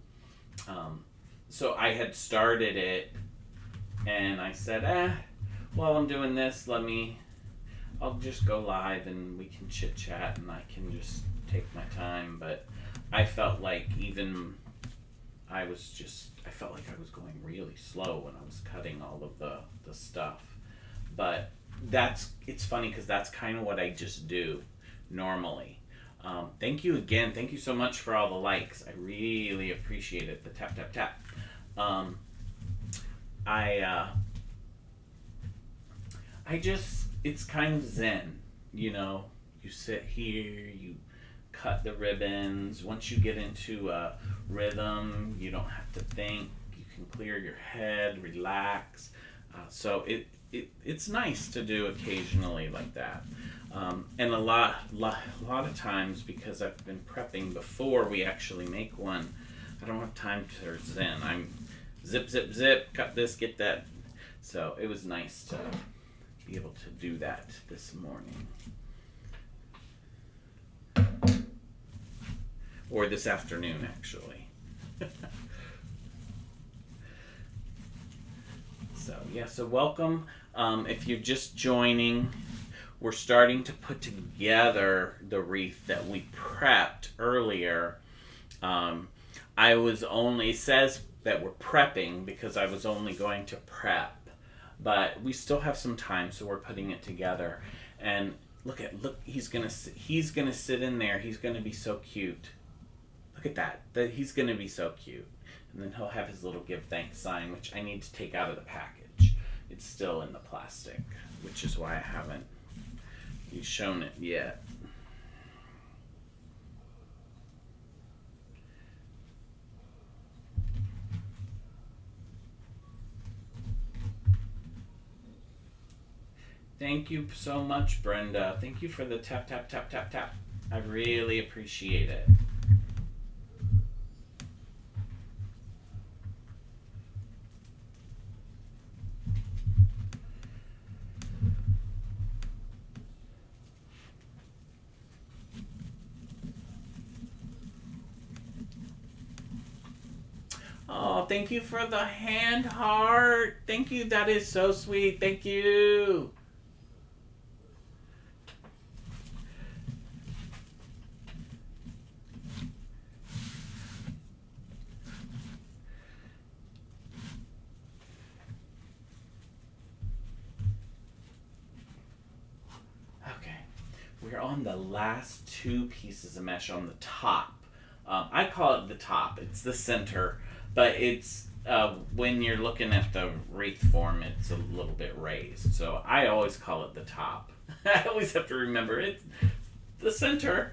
so I had started it, and I said, while I'm doing this, I'll just go live and we can chit chat and I can just take my time. But I felt like I felt like I was going really slow when I was cutting all of the stuff. But it's funny because that's kind of what I just do normally. Thank you again. Thank you so much for all the likes. I really appreciate it. The tap, tap, tap. It's kind of zen, you know. You sit here, you cut the ribbons. Once you get into a rhythm, you don't have to think. You can clear your head, relax. So it's nice to do occasionally like that. And a lot of times, because I've been prepping before we actually make one, I don't have time to zen. I'm zip, zip, zip, cut this, get that. So it was nice to be able to do that this morning. Or this afternoon, actually. So welcome. If you're just joining, we're starting to put together the wreath that we prepped earlier. It says that we're prepping because I was only going to prep, but we still have some time, so we're putting it together. And look, he's gonna sit in there. He's gonna be so cute. Look at that he's gonna be so cute. And then he'll have his little give thanks sign, which I need to take out of the package. It's still in the plastic, which is why I haven't shown it yet. Thank you so much, Brenda. Thank you for the tap, tap, tap, tap, tap. I really appreciate it. Oh, thank you for the hand heart. Thank you. That is so sweet. Thank you. Okay. We're on the last two pieces of mesh on the top. I call it the top. It's the center. But it's when you're looking at the wreath form, it's a little bit raised. So I always call it the top. I always have to remember it's the center.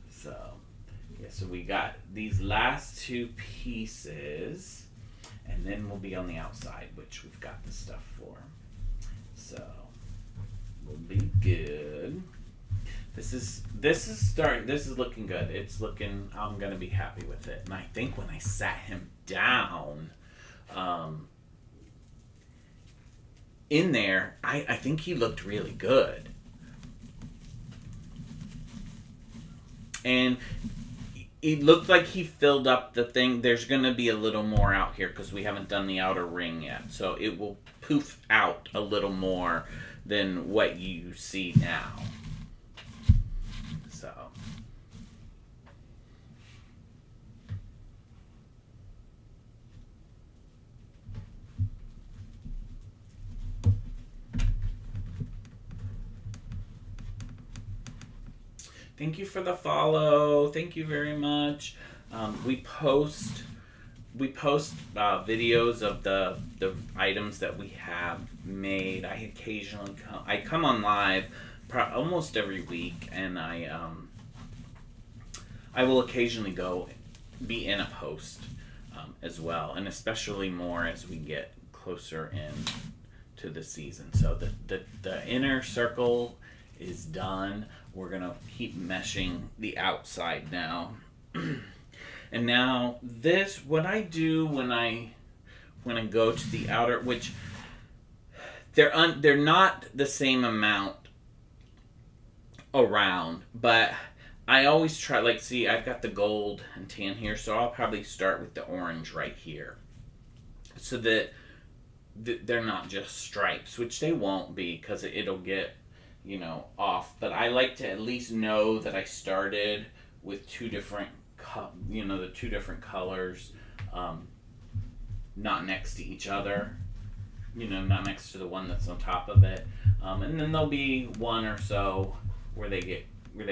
So we got these last two pieces, and then we'll be on the outside, which we've got the stuff for. So we'll be good. This is looking good. I'm gonna be happy with it. And I think when I sat him down, in there, I think he looked really good. And it looked like he filled up the thing. There's gonna be a little more out here because we haven't done the outer ring yet. So it will poof out a little more than what you see now. So. Thank you for the follow. Thank you very much. We post videos of the items that we have made. I occasionally come on live almost every week, and I will occasionally go be in a post as well, and especially more as we get closer in to the season. So the inner circle is done. We're gonna keep meshing the outside now. And now this, what I do when I go to the outer, which they're not the same amount around, but I always try, like, see, I've got the gold and tan here, so I'll probably start with the orange right here, so that they're not just stripes, which they won't be because it'll get, off. But I like to at least know that I started with two different, the two different colors, not next to each other, not next to the one that's on top of it. And then there'll be one or so where they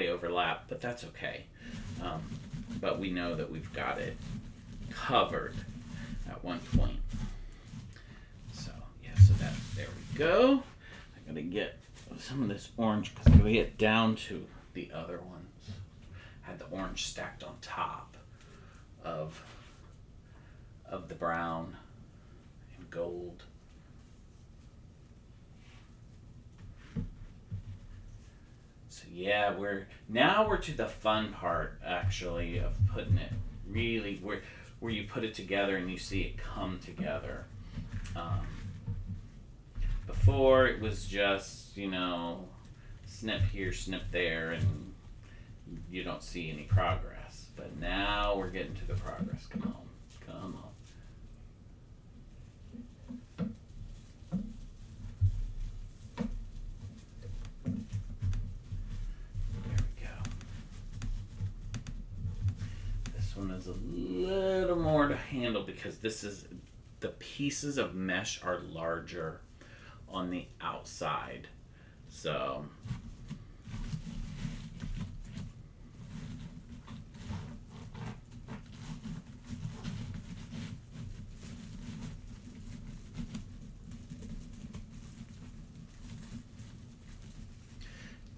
overlap, but that's okay. But we know that we've got it covered at one point. So yeah, there we go. I gotta get some of this orange because I gotta get down to the other ones. I had the orange stacked on top of the brown and gold. So yeah, we're to the fun part, actually, of putting it really where you put it together and you see it come together. Before it was just, snip here, snip there, and you don't see any progress. But now we're getting to the progress. Come on. One is a little more to handle because the pieces of mesh are larger on the outside. So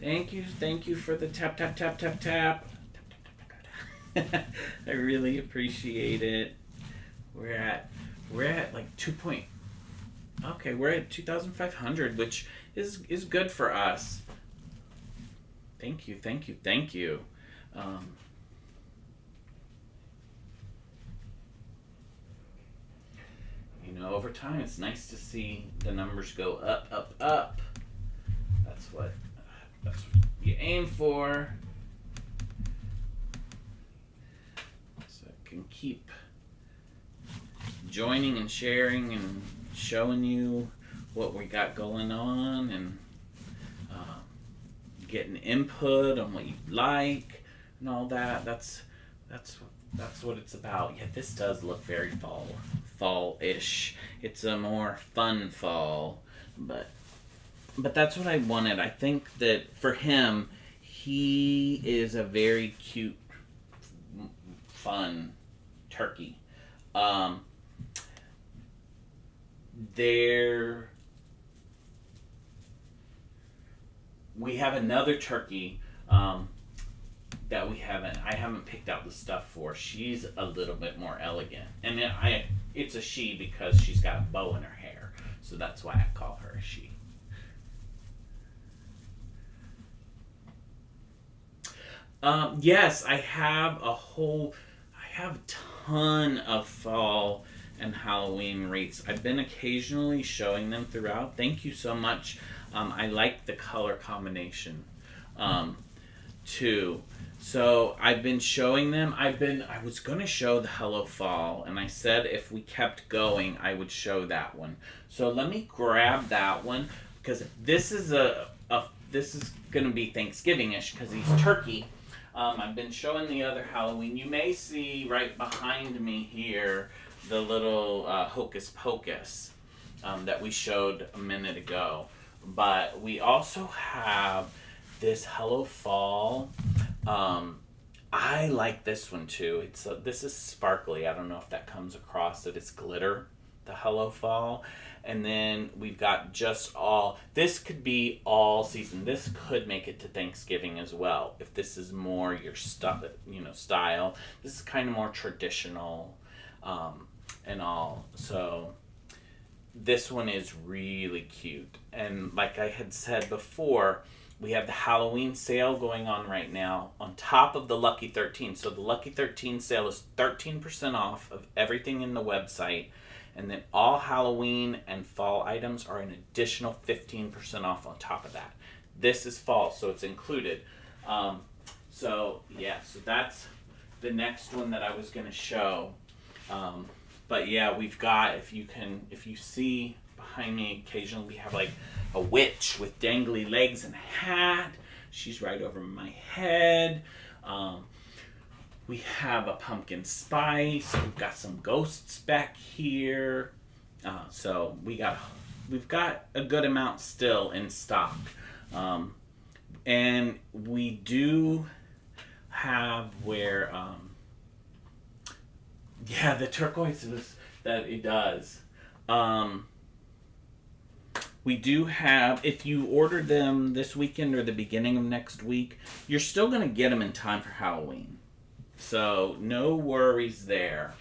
thank you for the tap tap tap tap tap. I really appreciate it. We're at like we're at 2,500, which is good for us. Thank you. Over time, it's nice to see the numbers go up. That's what you aim for. Can keep joining and sharing and showing you what we got going on, and getting input on what you like and all that. That's what it's about. Yeah, this does look very fall-ish. It's a more fun fall, but that's what I wanted. I think that for him, he is a very cute, fun turkey. We have another turkey that I haven't picked out the stuff for. She's a little bit more elegant, and it's a she because she's got a bow in her hair, so that's why I call her a she. Yes, I have a ton of fall and Halloween wreaths. I've been occasionally showing them throughout. Thank you so much. I like the color combination too. So I've been showing them. I was going to show the Hello Fall, and I said if we kept going, I would show that one. So let me grab that one, because this is going to be Thanksgiving-ish because he's turkey. I've been showing the other Halloween. You may see right behind me here the little Hocus Pocus that we showed a minute ago. But we also have this Hello Fall I like this one too. This is sparkly. I don't know if that comes across, that it's glitter, the Hello Fall. And then we've got just all, this could be all season. This could make it to Thanksgiving as well. If this is more your stuff, style. This is kind of more traditional, and all. So this one is really cute. And like I had said before, we have the Halloween sale going on right now on top of the Lucky 13. So the Lucky 13 sale is 13% off of everything in the website. And then all Halloween and fall items are an additional 15% off on top of that. This is fall, so it's included. So that's the next one that I was going to show. But yeah, we've got, if you see behind me, occasionally we have like a witch with dangly legs and a hat. She's right over my head. We have a pumpkin spice. We've got some ghosts back here. So we've got a good amount still in stock. And we do have where, the turquoise is that it does. We do have, if you order them this weekend or the beginning of next week, you're still going to get them in time for Halloween. So no worries there.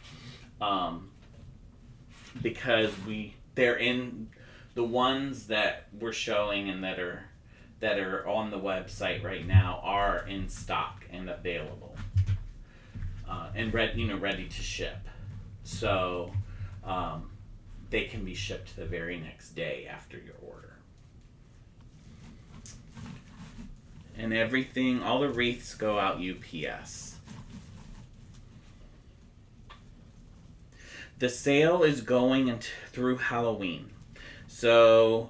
Because they're in the ones that we're showing and that are on the website right now are in stock and available. And ready to ship. So they can be shipped the very next day after your order. And everything, all the wreaths go out UPS. The sale is going through Halloween. So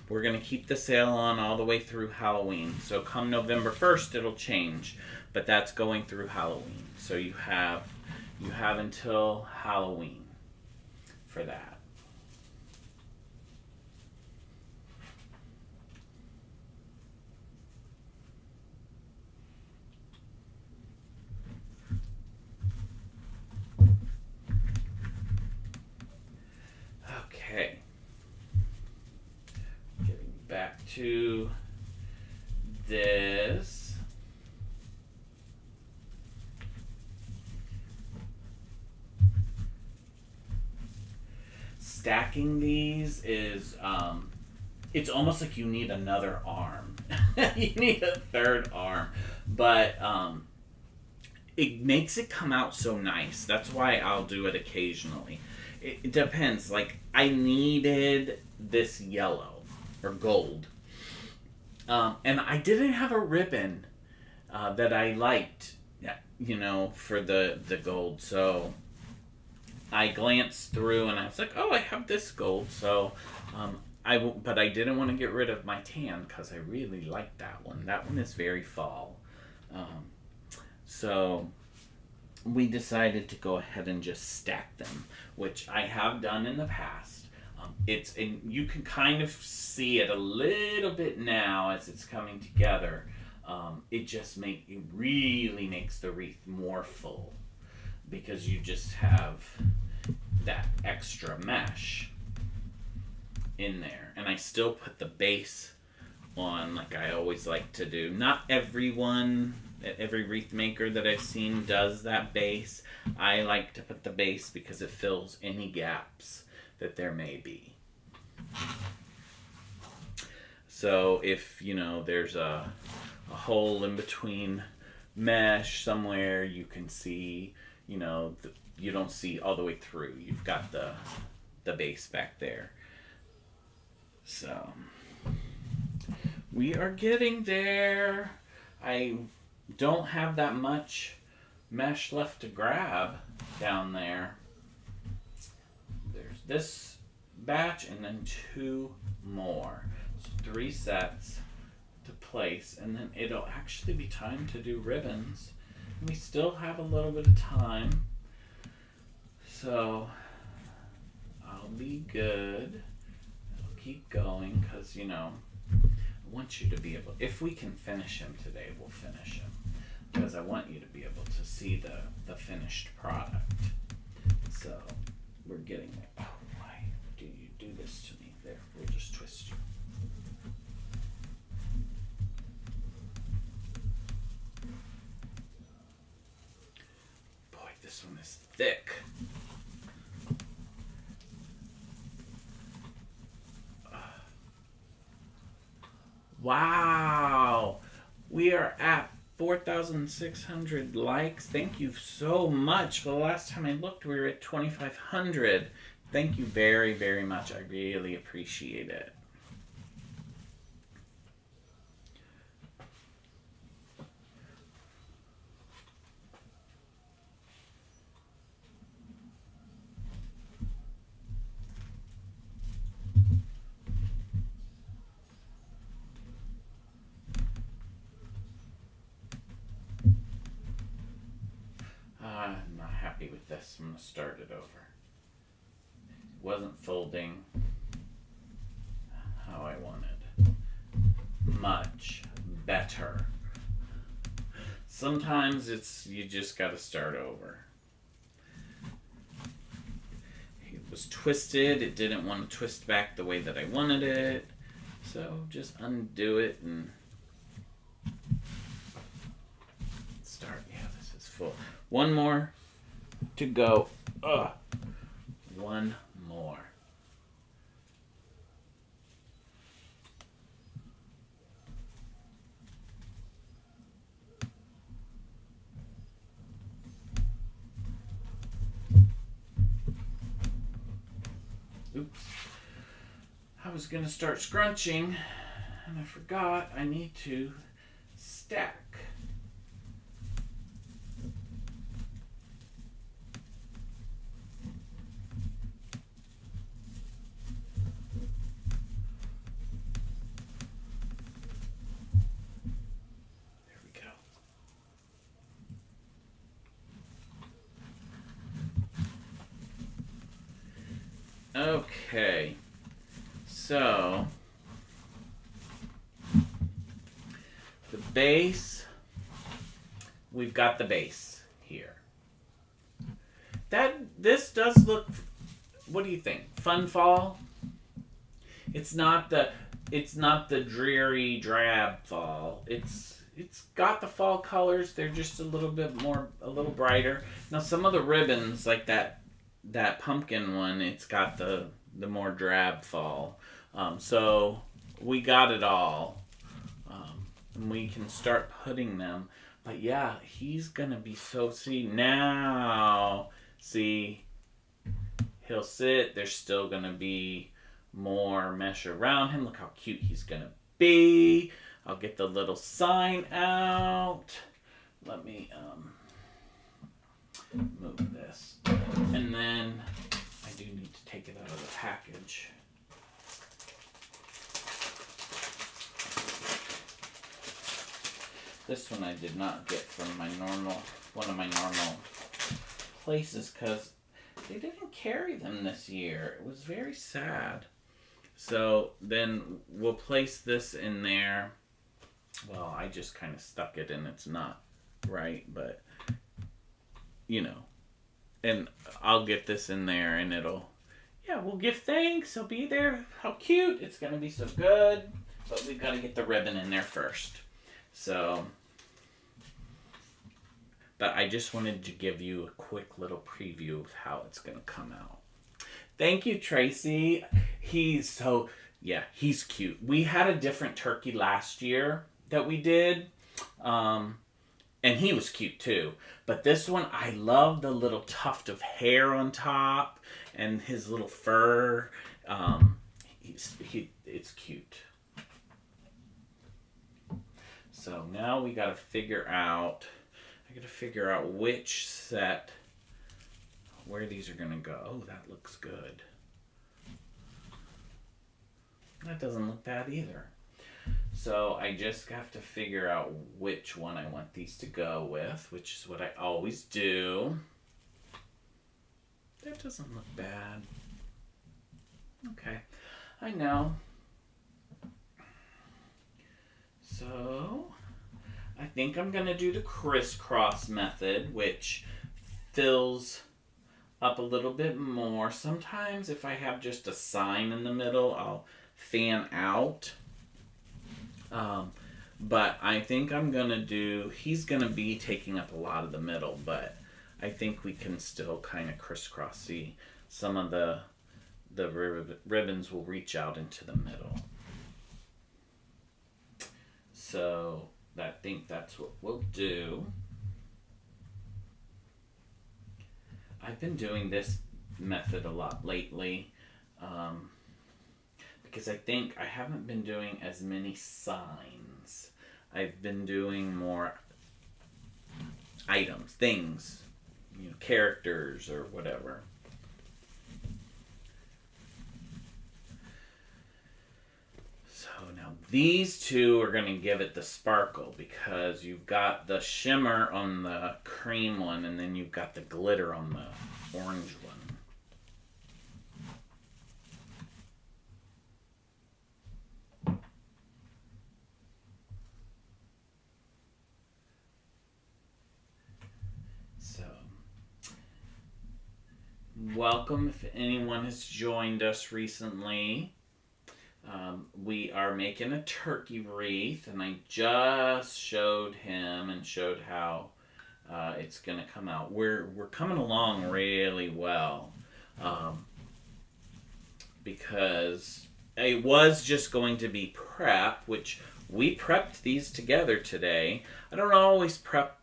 we're going to keep the sale on all the way through Halloween. So come November 1st, it'll change. But that's going through Halloween. So you have until Halloween for that. Okay. Getting back to this. Stacking these is, it's almost like you need another arm. You need a third arm. But it makes it come out so nice. That's why I'll do it occasionally. It depends. Like, I needed this yellow or gold. And I didn't have a ribbon that I liked, for the gold. So I glanced through and I was like, oh, I have this gold. So but I didn't want to get rid of my tan because I really like that one. That one is very fall. So we decided to go ahead and just stack them, which I have done in the past. You can kind of see it a little bit now as it's coming together. It really makes the wreath more full because you just have that extra mesh in there. And I still put the base on like I always like to do. Not every wreath maker that I've seen does that base. I like to put the base because it fills any gaps that there may be. So if, there's a hole in between mesh somewhere, you can see, you don't see all the way through. You've got the base back there. So we are getting there. I don't have that much mesh left to grab down there. There's this batch and then 2 more. So 3 sets to place, and then it'll actually be time to do ribbons. And we still have a little bit of time. So I'll be good. I'll keep going because, I want you to be able, if we can finish him today, we'll finish him. because I want you to be able to see the finished product. So we're getting there. Oh, why do you do this to me? There, we'll just twist you. Boy, this one is thick. Wow, we are at 4,600 likes. Thank you so much. The last time I looked, we were at 2,500. Thank you very, very much. I really appreciate it. I'm not happy with this. I'm going to start it over. It wasn't folding how I wanted. Much better. Sometimes you just got to start over. It was twisted. It didn't want to twist back the way that I wanted it. So just undo it and start. Yeah, this is full. One more to go. One more. Oops. I was going to start scrunching and I forgot I need to stack. Okay, so the base, we've got the base here. This does look, what do you think? Fun fall? It's not the dreary drab fall. It's got the fall colors. They're just a little brighter. Now some of the ribbons, like that pumpkin one, it's got the more drab fall. So we got it all. And we can start putting them. But yeah, he's gonna be so, see, he'll sit. There's still gonna be more mesh around him. Look how cute he's gonna be. I'll get the little sign out. Let me move this. And then I do need to take it out of the package. This one I did not get from one of my normal places because they didn't carry them this year. It was very sad. So then we'll place this in there. Well, I just kind of stuck it and it's not right, but you know. And I'll get this in there and we'll give thanks. He'll be there. How cute. It's going to be so good. But we've got to get the ribbon in there first. So, but I just wanted to give you a quick little preview of how it's going to come out. Thank you, Tracy. He's cute. We had a different turkey last year that we did. And he was cute too. But this one, I love the little tuft of hair on top and his little fur. It's cute. So now we gotta figure out, which set, where these are gonna go. Oh, that looks good. That doesn't look bad either. So I just have to figure out which one I want these to go with, which is what I always do. That doesn't look bad. Okay, I know. So I think I'm going to do the crisscross method, which fills up a little bit more. Sometimes if I have just a sign in the middle, I'll fan out. But I think I'm going to do, he's going to be taking up a lot of the middle, but I think we can still kind of crisscross. See, some of the ribbons will reach out into the middle. So I think that's what we'll do. I've been doing this method a lot lately because I think I haven't been doing as many signs. I've been doing more items, things, characters or whatever. So now these two are going to give it the sparkle because you've got the shimmer on the cream one and then you've got the glitter on the orange one. So, welcome if anyone has joined us recently. We are making a turkey wreath, and I just showed him and showed how it's going to come out. We're coming along really well because it was just going to be prep, which we prepped these together today. I don't always prep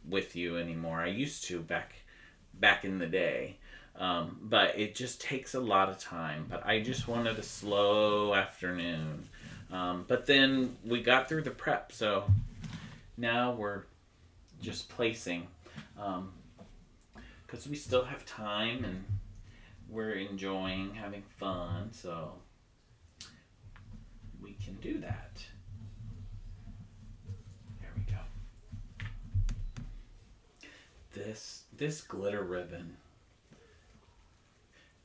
with you anymore. I used to back in the day. But it just takes a lot of time. But I just wanted a slow afternoon. But then we got through the prep, so now we're just placing. Because we still have time and we're enjoying having fun, so we can do that. There we go. This glitter ribbon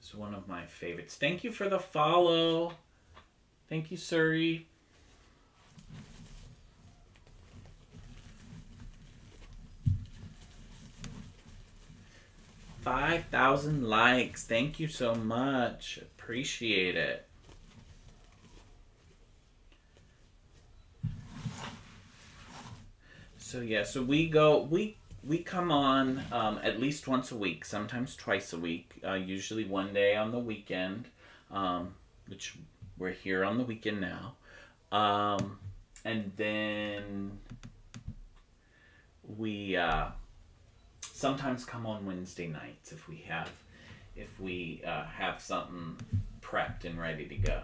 is one of my favorites. Thank you for the follow. Thank you, Suri. $5,000 likes. Thank you so much. Appreciate it. So yeah, so we come on at least once a week, sometimes twice a week, usually one day on the weekend, which we're here on the weekend now. And then we sometimes come on Wednesday nights if we have something prepped and ready to go.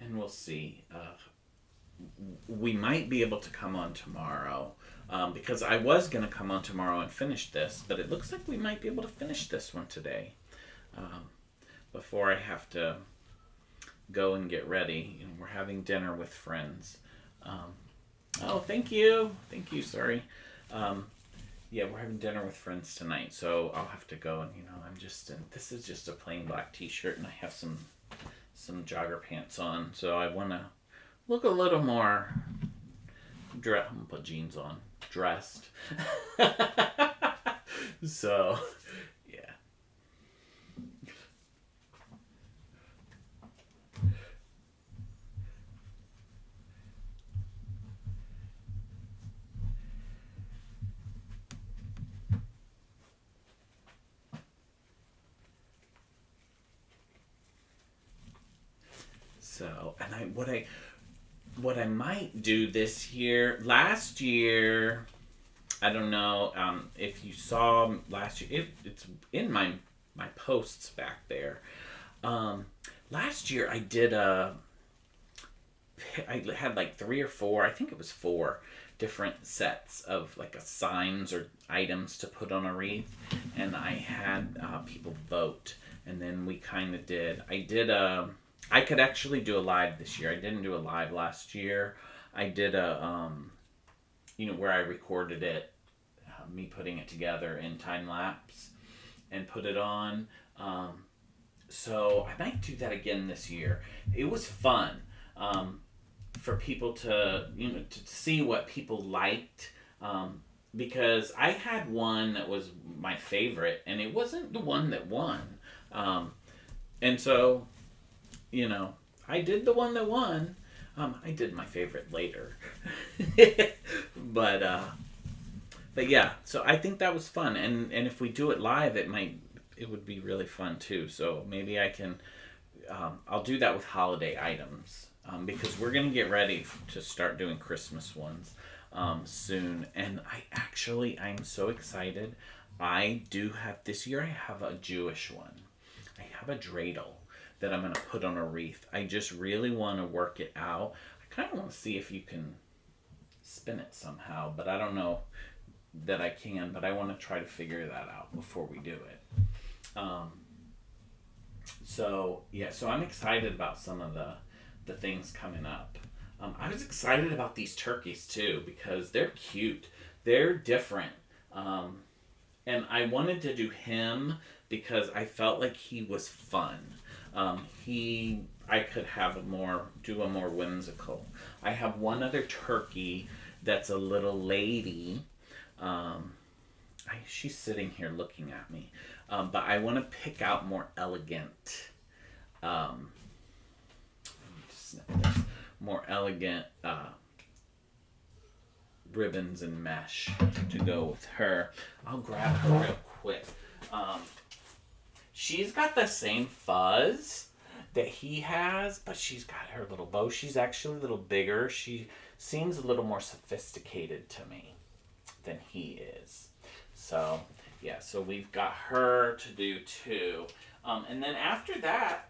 And we'll see. We might be able to come on tomorrow because I was going to come on tomorrow and finish this, but it looks like we might be able to finish this one today before I have to go and get ready. We're having dinner with friends. Oh, thank you. Thank you, sorry. Yeah, we're having dinner with friends tonight, so I'll have to go and, this is just a plain black t-shirt and I have some jogger pants on, so I want to look a little more I'm gonna put jeans on, dressed. So yeah. So, and what I might do this year, last year, I don't know if you saw last year, it's in my posts back there. Last year I had like 3 or 4, I think it was 4 different sets of like signs or items to put on a wreath, and I had people vote, and then we kind of I could actually do a live this year. I didn't do a live last year. I did where I recorded it, me putting it together in time lapse and put it on. So I might do that again this year. It was fun, for people to to see what people liked, because I had one that was my favorite, and it wasn't the one that won, um, and so you know I did the one that won. I did my favorite later, but yeah. So I think that was fun, and if we do it live, it would be really fun too. So maybe I can I'll do that with holiday items, because we're gonna get ready to start doing Christmas ones soon. And I'm so excited. I do have this year. I have a Jewish one. I have a dreidel that I'm gonna put on a wreath. I just really want to work it out. I kind of want to see if you can spin it somehow, but I don't know that I can. But I want to try to figure that out before we do it. Um, so yeah, so I'm excited about some of the things coming up. I was excited about these turkeys too because they're cute, they're different, and I wanted to do him because I felt like he was fun. I could have do a more whimsical. I have one other turkey that's a little lady. She's sitting here looking at me, but I want to pick out more elegant. Just snip this. More elegant ribbons and mesh to go with her. I'll grab her real quick. She's got the same fuzz that he has, but she's got her little bow. She's actually a little bigger. She seems a little more sophisticated to me than he is. So, yeah, so we've got her to do too. And then after that,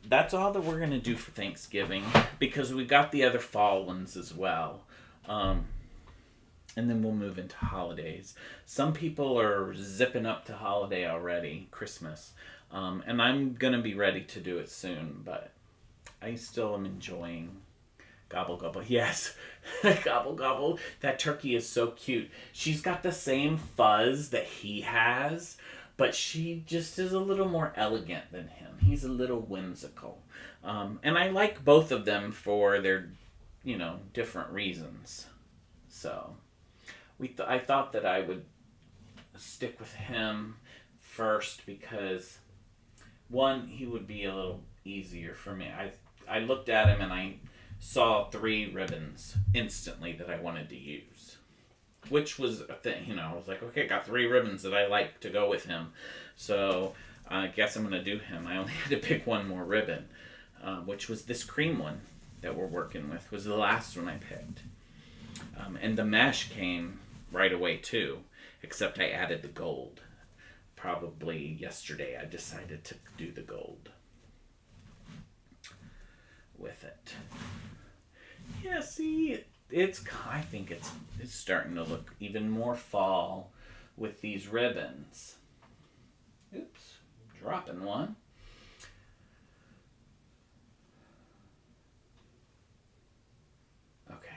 that's all that we're gonna do for Thanksgiving because we got the other fall ones as well. And then we'll move into holidays. Some people are zipping up to holiday already, Christmas. And I'm gonna be ready to do it soon, but I still am enjoying gobble gobble. Yes, gobble gobble. That turkey is so cute. She's got the same fuzz that he has, but she just is a little more elegant than him. He's a little whimsical. And I like both of them for their, different reasons. So I thought that I would stick with him first because, one, he would be a little easier for me. I looked at him and I saw 3 ribbons instantly that I wanted to use, which was a thing. I was like, okay, I got 3 ribbons that I like to go with him, so I guess I'm going to do him. I only had to pick one more ribbon, which was this cream one that we're working with, was the last one I picked. And the mesh came right away too, except I added the gold. Probably yesterday I decided to do the gold with it. Yeah, see, I think it's starting to look even more fall with these ribbons. Oops, dropping one. Okay.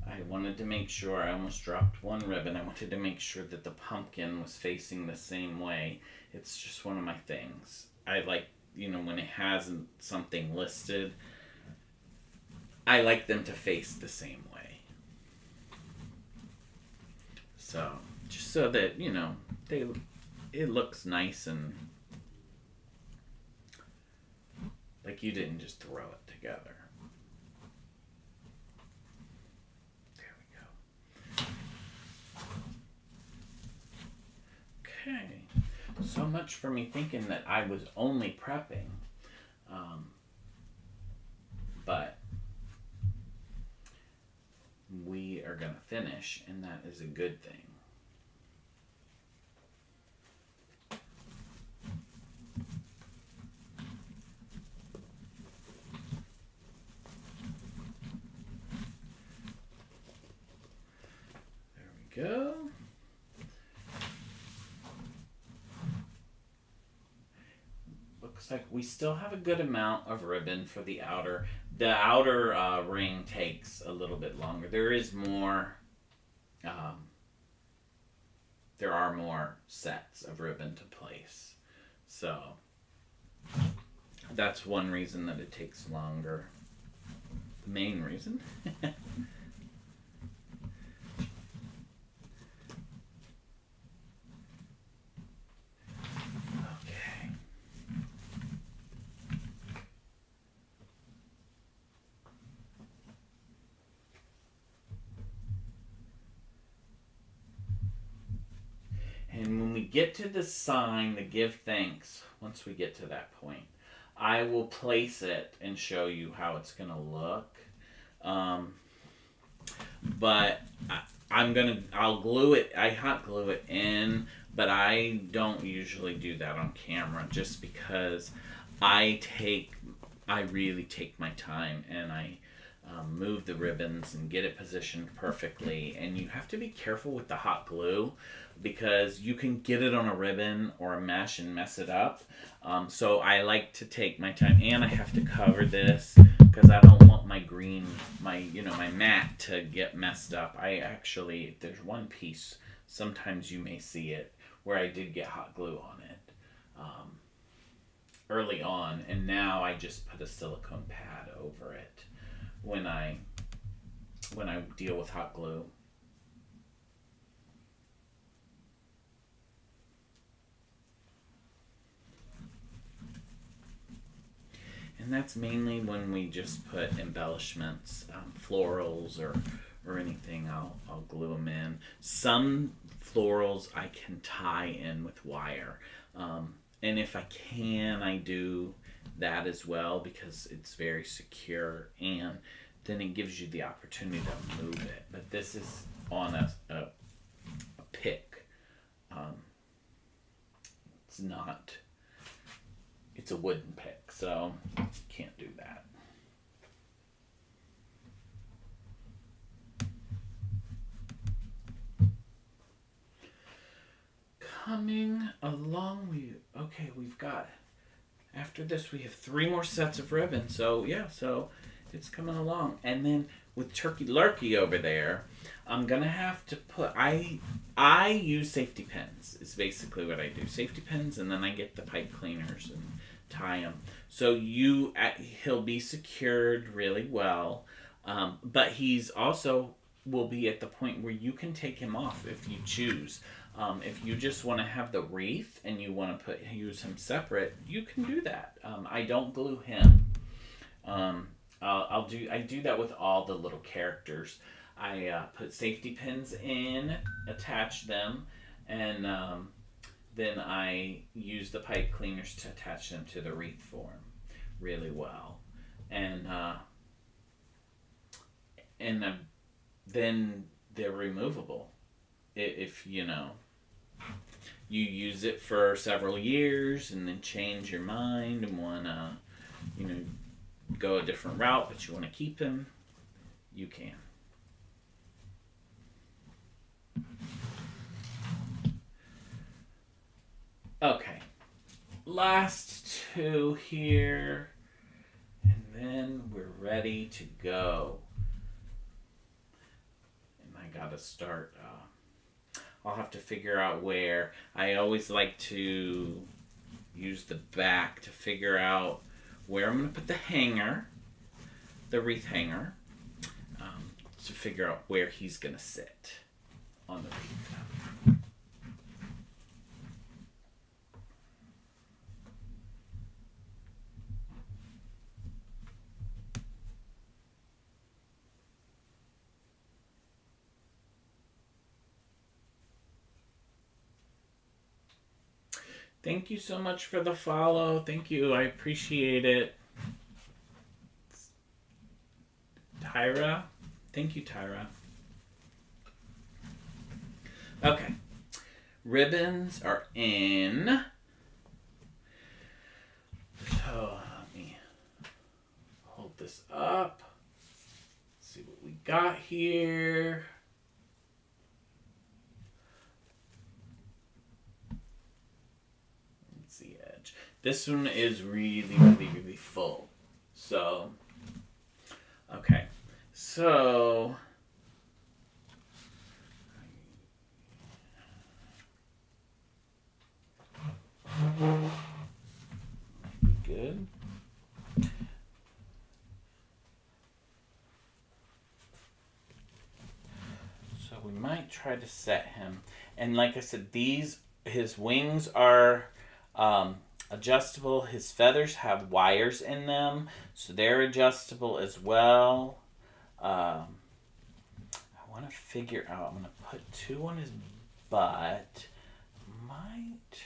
I wanted to make sure, I almost dropped one ribbon. I wanted to make sure that the pumpkin was facing the same way. It's just one of my things. I like, when it has something listed, I like them to face the same way. So, just so that, it looks nice and like you didn't just throw it together. There we go. Okay. So much for me thinking that I was only prepping. But we are going to finish, and that is a good thing. There we go. Looks like we still have a good amount of ribbon for the outer. The outer ring takes a little bit longer. There is more. There are more sets of ribbon to place. So That's one reason that it takes longer. The main reason. Okay. And when we get to the sign, the give thanks, once we get to that point, I will place it and show you how it's going to look. But I'll glue it, I hot glue it in, but I don't usually do that on camera just because I really take my time and I move the ribbons and get it positioned perfectly. And you have to be careful with the hot glue because you can get it on a ribbon or a mesh and mess it up. So I like to take my time, and I have to cover this because I don't want my green, my mat to get messed up. There's one piece, sometimes you may see it, where I did get hot glue on it early on, and now I just put a silicone pad over it when I deal with hot glue. And that's mainly when we just put embellishments, florals or anything. I'll glue them in. Some florals I can tie in with wire, and if I can, I do that as well because it's very secure, and then it gives you the opportunity to move it. But this is on a pick. It's not. It's a wooden pick, so can't do that. Coming along, we've got, after this we have 3 more sets of ribbon, so it's coming along. And then with Turkey Lurkey over there, I'm gonna have to put, I use safety pins is basically what I do. Safety pins, and then I get the pipe cleaners and tie him. So he'll be secured really well, but he's also will be at the point where you can take him off if you choose. If you just want to have the wreath and you want to use him separate, you can do that. I don't glue him. I do that with all the little characters. I put safety pins in, attach them, and then I use the pipe cleaners to attach them to the wreath form really well. And then they're removable. If you use it for several years and then change your mind and want to, go a different route, but you want to keep him, you can. Okay, last 2 here, and then we're ready to go. And I gotta start, I'll have to figure out where. I always like to use the back to figure out where I'm gonna put the hanger, the wreath hanger, to figure out where he's gonna sit on the wreath. Thank you so much for the follow. Thank you. I appreciate it. Tyra. Thank you, Tyra. Okay. Ribbons are in. So let me hold this up. Let's see what we got here. This one is really, really, really full. So, okay. So, good. we might try to set him. And like I said, his wings are adjustable. His feathers have wires in them, so they're adjustable as well. I want to figure out. I'm going to put 2 on his butt. Might.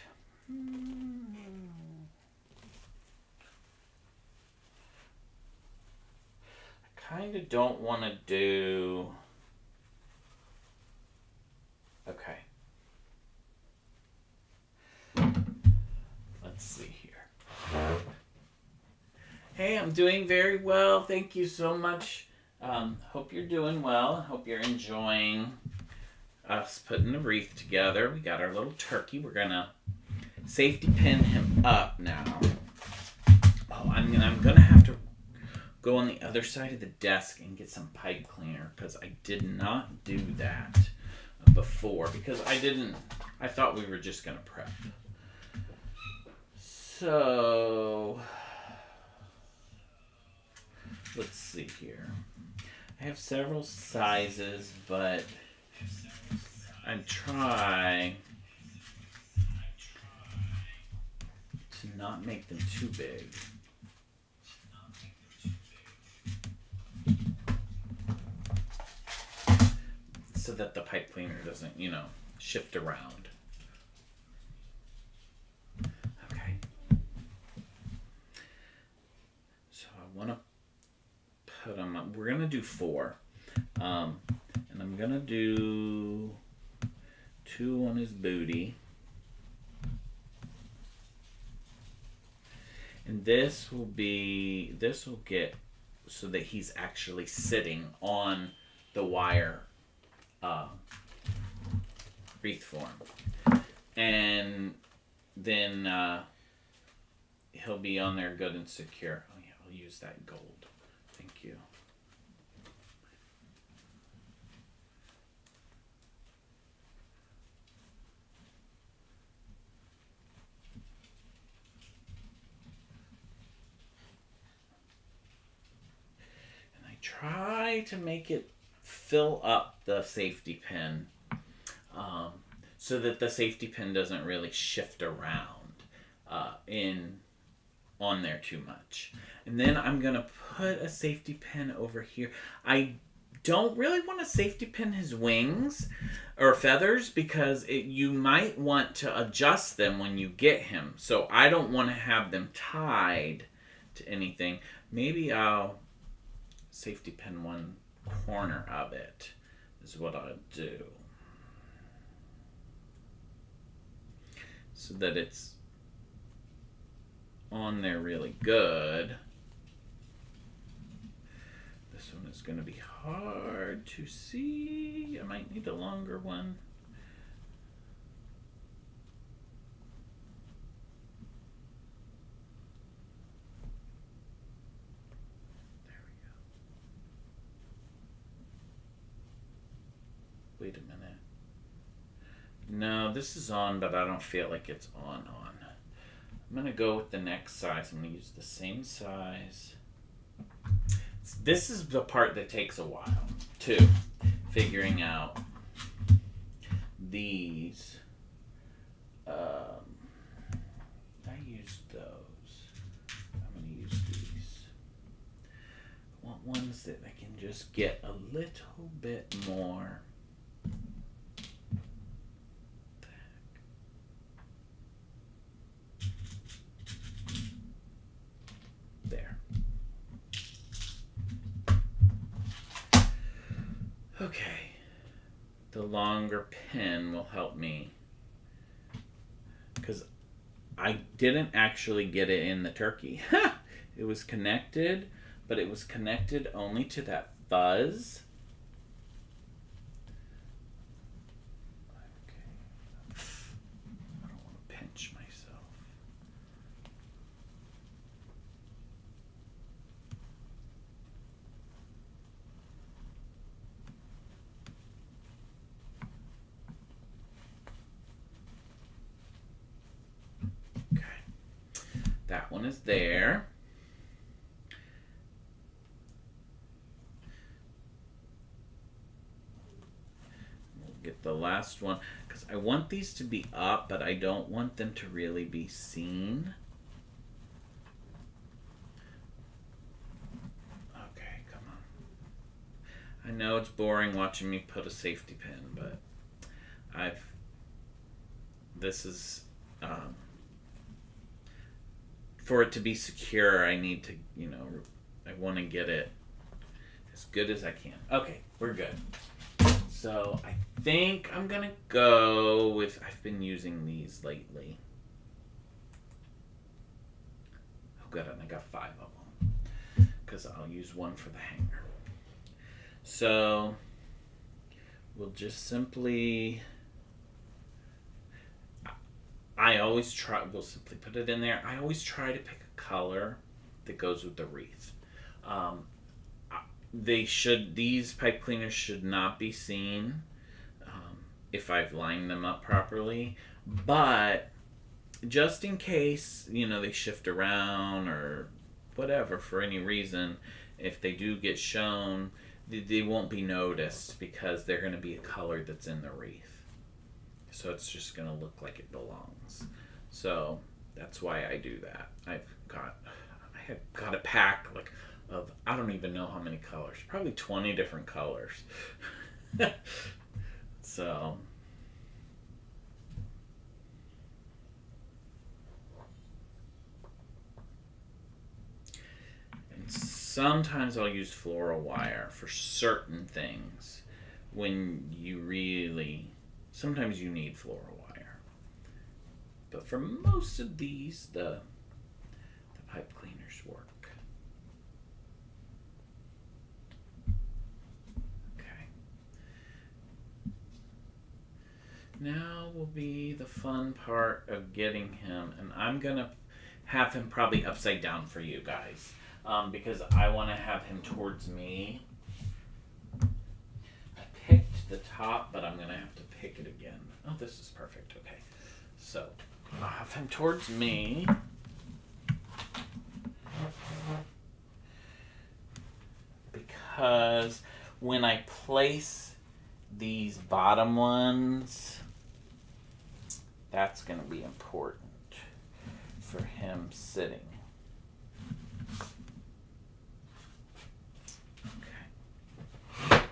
I kind of don't want to do. Okay. Let's see here. Hey, I'm doing very well. Thank you so much. Hope you're doing well. Hope you're enjoying us putting the wreath together. We got our little turkey. We're gonna safety pin him up now. Oh, I'm gonna have to go on the other side of the desk and get some pipe cleaner because I did not do that before because I thought we were just gonna prep. So let's see here. I have several sizes, but I try to not make them too big. So that the pipe cleaner doesn't, shift around. Okay. So I want to put them up. We're going to do 4. And I'm going to do 2 on his booty. And this will get so that he's actually sitting on the wire wreath form. And then he'll be on there good and secure. Oh yeah, I'll use that gold. Thank you. And I try to make it fill up the safety pin so that the safety pin doesn't really shift around on there too much. And then I'm going to put a safety pin over here. I don't really want to safety pin his wings or feathers because you might want to adjust them when you get him. So I don't want to have them tied to anything. Maybe I'll safety pin one corner of it is what I'll do. So that it's on there really good. This one is going to be hard to see. I might need a longer one. There we go. Wait a minute. No, this is on, but I don't feel like it's on. I'm going to go with the next size. I'm going to use the same size. This is the part that takes a while, too. Figuring out these. I used those. I'm going to use these. I want ones that I can just get a little bit more. Okay, the longer pin will help me because I didn't actually get it in the turkey. It was connected, but it was connected only to that fuzz. Okay, I don't want to pinch myself. That one is there. get the last one, because I want these to be up, but I don't want them to really be seen. Okay, come on. I know it's boring watching me put a safety pin, but this is, for it to be secure, I need to, I want to get it as good as I can. Okay, we're good. So I think I'm gonna go with, I've been using these lately. Oh good, and I got 5 of them, because I'll use one for the hanger. So we'll just simply, we'll simply put it in there. I always try to pick a color that goes with the wreath. These pipe cleaners should not be seen if I've lined them up properly, but just in case, they shift around or whatever for any reason, if they do get shown, they won't be noticed because they're going to be a color that's in the wreath. So it's just going to look like it belongs. So that's why I do that. I have got a pack of, I don't even know how many colors, probably 20 different colors. So and sometimes I'll use floral wire for certain things when sometimes you need floral wire. But for most of these, the pipe cleaners work. Now will be the fun part of getting him, and I'm gonna have him probably upside down for you guys, because I want to have him towards me. I picked the top, but I'm gonna have to pick it again. Oh, this is perfect. Okay, so I'll have him towards me. Because when I place these bottom ones, that's going to be important for him sitting. Okay.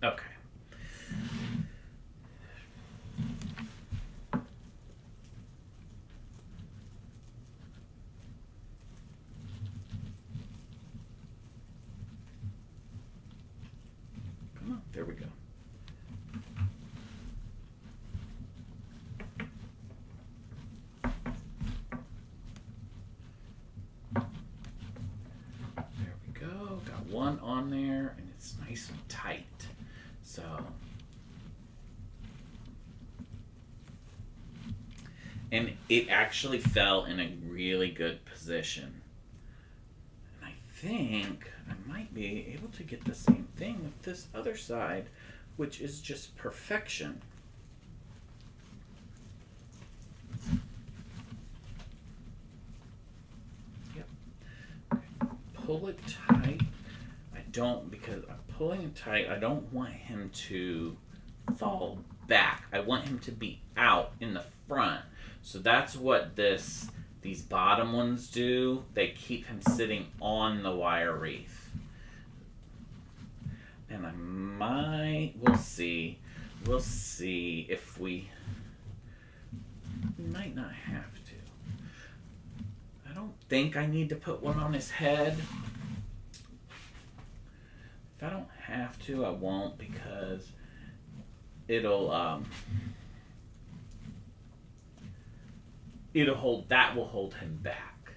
Okay. Come on, there we go. One on there, and it's nice and tight. So and it actually fell in a really good position. And I think I might be able to get the same thing with this other side, which is just perfection. Yep. Okay. Pull it tight. Because I'm pulling it tight, I don't want him to fall back. I want him to be out in the front. So that's what these bottom ones do. They keep him sitting on the wire wreath. And we'll see if we might not have to. I don't think I need to put one on his head. If I don't have to, I won't, because it'll will hold him back,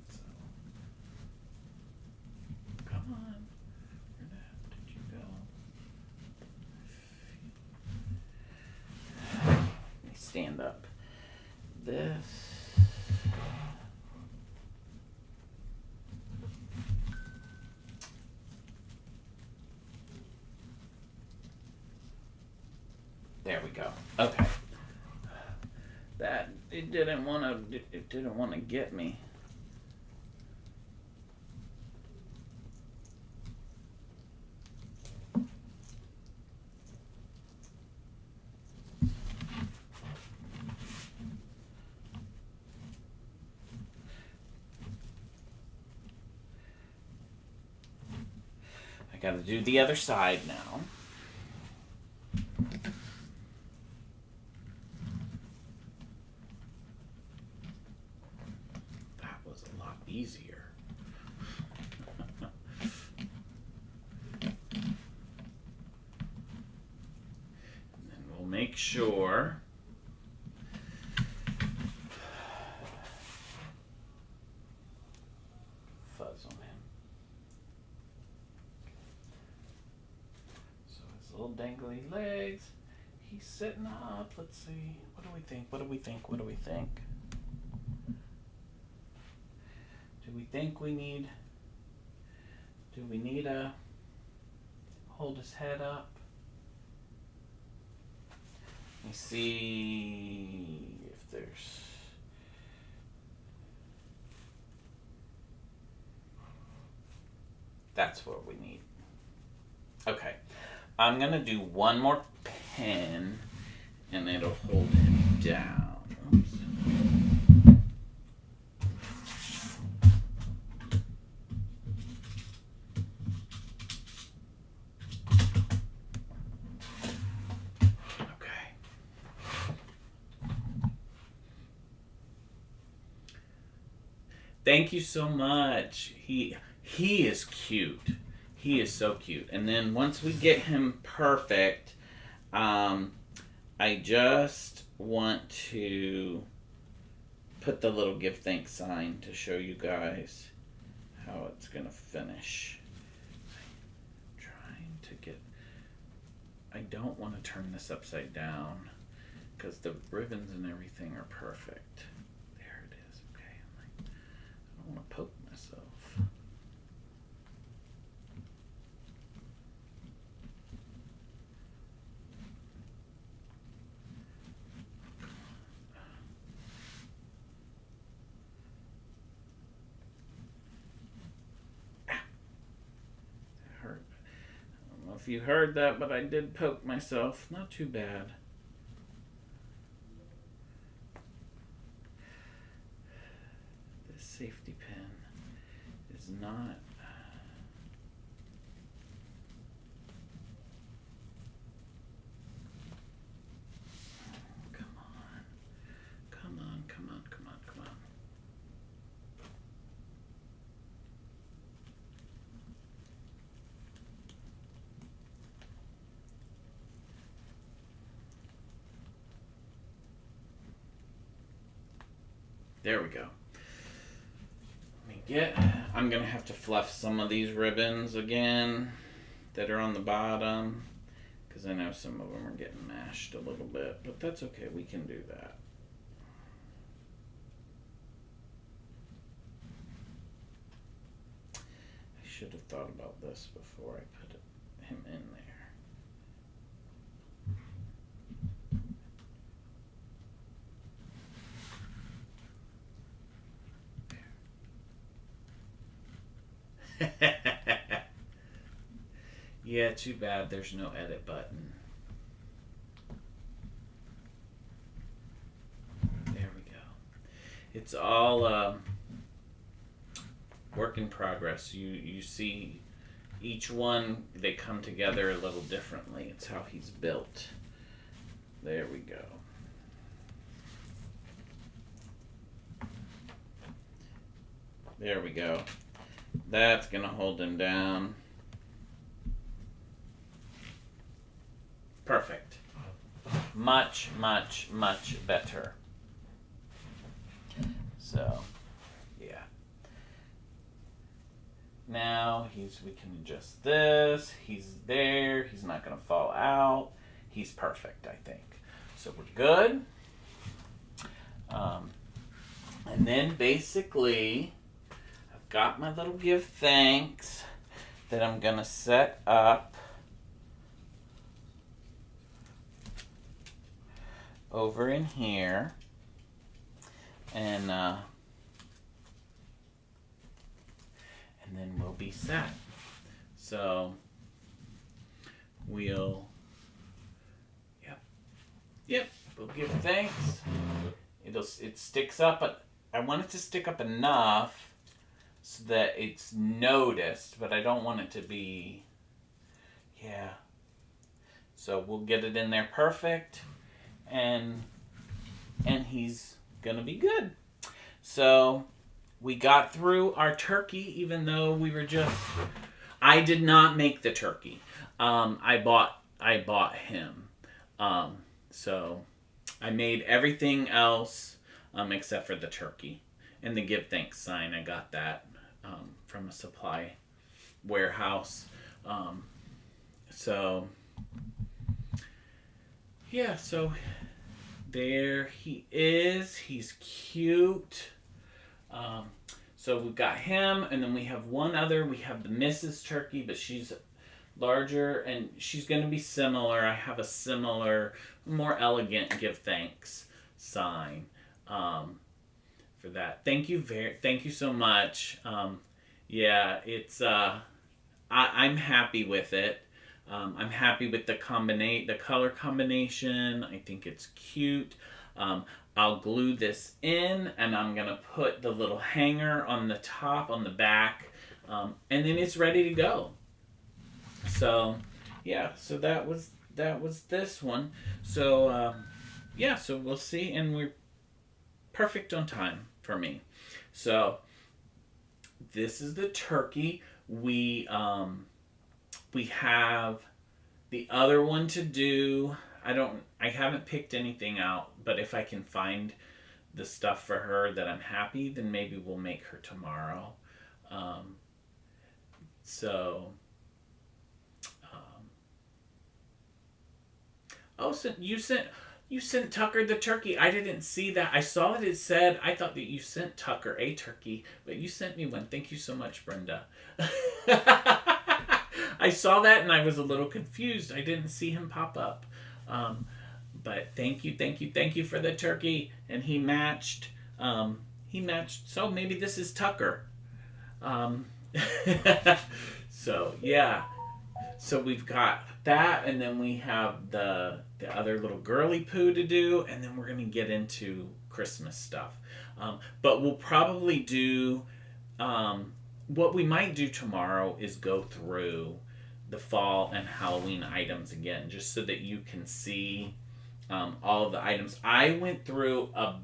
So come on, where did you go? Let me stand up. This. There we go. Okay. It didn't want to get me. got to do the other side now. That was a lot easier. And then we'll make sure fuzz on him. So his little dangly legs. He's sitting up. Let's see. What do we think? What do we think? What do we think? Do we think we need... Do we need to hold his head up? Let me see if there's... That's what we need. Okay. I'm going to do one more pin, and it'll hold him down. Oops. Okay. Thank you so much. He is cute. He is so cute. And then once we get him perfect, I just want to put the little give thanks sign to show you guys how it's going to finish. I'm trying to get... I don't want to turn this upside down because the ribbons and everything are perfect. There it is. Okay. I don't want to poke myself. If you heard that, but I did poke myself. Not too bad. This safety pin is not... Come on. Come on, come on, come on, come on. There we go. I'm going to have to fluff some of these ribbons again that are on the bottom because I know some of them are getting mashed a little bit, but that's okay. We can do that. I should have thought about this before I put him in there. Yeah, too bad there's no edit button. There we go. It's all work in progress. You see each one, they come together a little differently. It's how he's built. There we go. There we go. That's going to hold him down. Perfect. Much, much, much better. So, yeah. Now, we can adjust this. He's there. He's not going to fall out. He's perfect, I think. So we're good. And then basically... got my little give thanks that I'm gonna set up over in here, and then we'll be set. So we'll we'll give thanks. It sticks up, but I want it to stick up enough so that it's noticed, but I don't want it to be Yeah. So we'll get it in there perfect, and he's gonna be good. So we got through our turkey, even though we were just. I did not make the turkey. I bought him. So I made everything else except for the turkey and the give thanks sign. I got that from a supply warehouse. So yeah, so there he is. He's cute. So we've got him, and then we have one other. We have the Mrs. Turkey, but she's larger, and she's going to be similar. I have a similar, more elegant give thanks sign for that. Thank you so much. Yeah, it's I'm happy with it. I'm happy with the color combination. I think it's cute. I'll glue this in, and I'm gonna put the little hanger on the top, on the back, and then it's ready to go. So, yeah. So that was this one. So, yeah. So we'll see, and we're perfect on time for me. So this is the turkey. We have the other one to do. I haven't picked anything out, but if I can find the stuff for her that I'm happy, then maybe we'll make her tomorrow. So you sent Tucker the turkey. I didn't see that. I saw that it said. I thought that you sent Tucker a turkey, but you sent me one. Thank you so much, Brenda. I saw that and I was a little confused. I didn't see him pop up. But thank you for the turkey. And he matched. So maybe this is Tucker. So yeah. So we've got that, and then we have the other little girly poo to do, and then we're gonna get into Christmas stuff. But we'll probably do. What we might do tomorrow is go through the fall and Halloween items again, just so that you can see all of the items. I went through a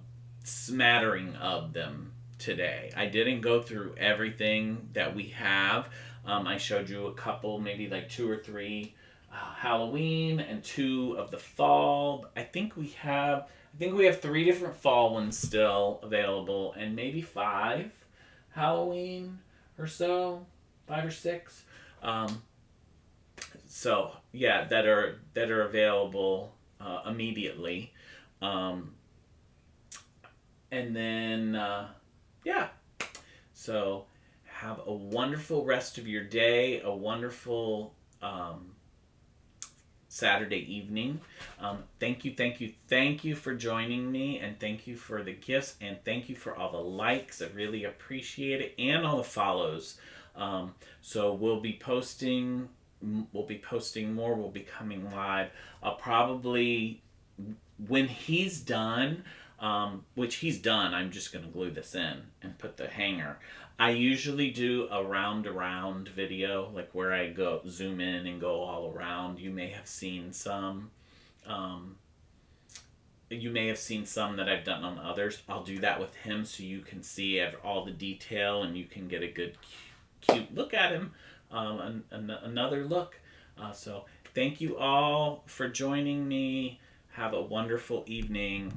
smattering of them today. I didn't go through everything that we have. I showed you a couple, maybe like 2 or 3 Halloween and 2 of the fall. I think we have 3 different fall ones still available, and maybe 5 Halloween or so, 5 or 6. So yeah, that are available immediately, and then yeah. So have a wonderful rest of your day. A wonderful Saturday evening. Thank you for joining me, and thank you for the gifts, and thank you for all the likes. I really appreciate it, and all the follows. So we'll be posting more. We'll be coming live. I'll probably, when he's done, which he's done, I'm just going to glue this in and put the hanger. I usually do a round video, like where I go zoom in and go all around. You may have seen some that I've done on others. I'll do that with him so you can see all the detail, and you can get a good cute look at him, another look. So thank you all for joining me. Have a wonderful evening.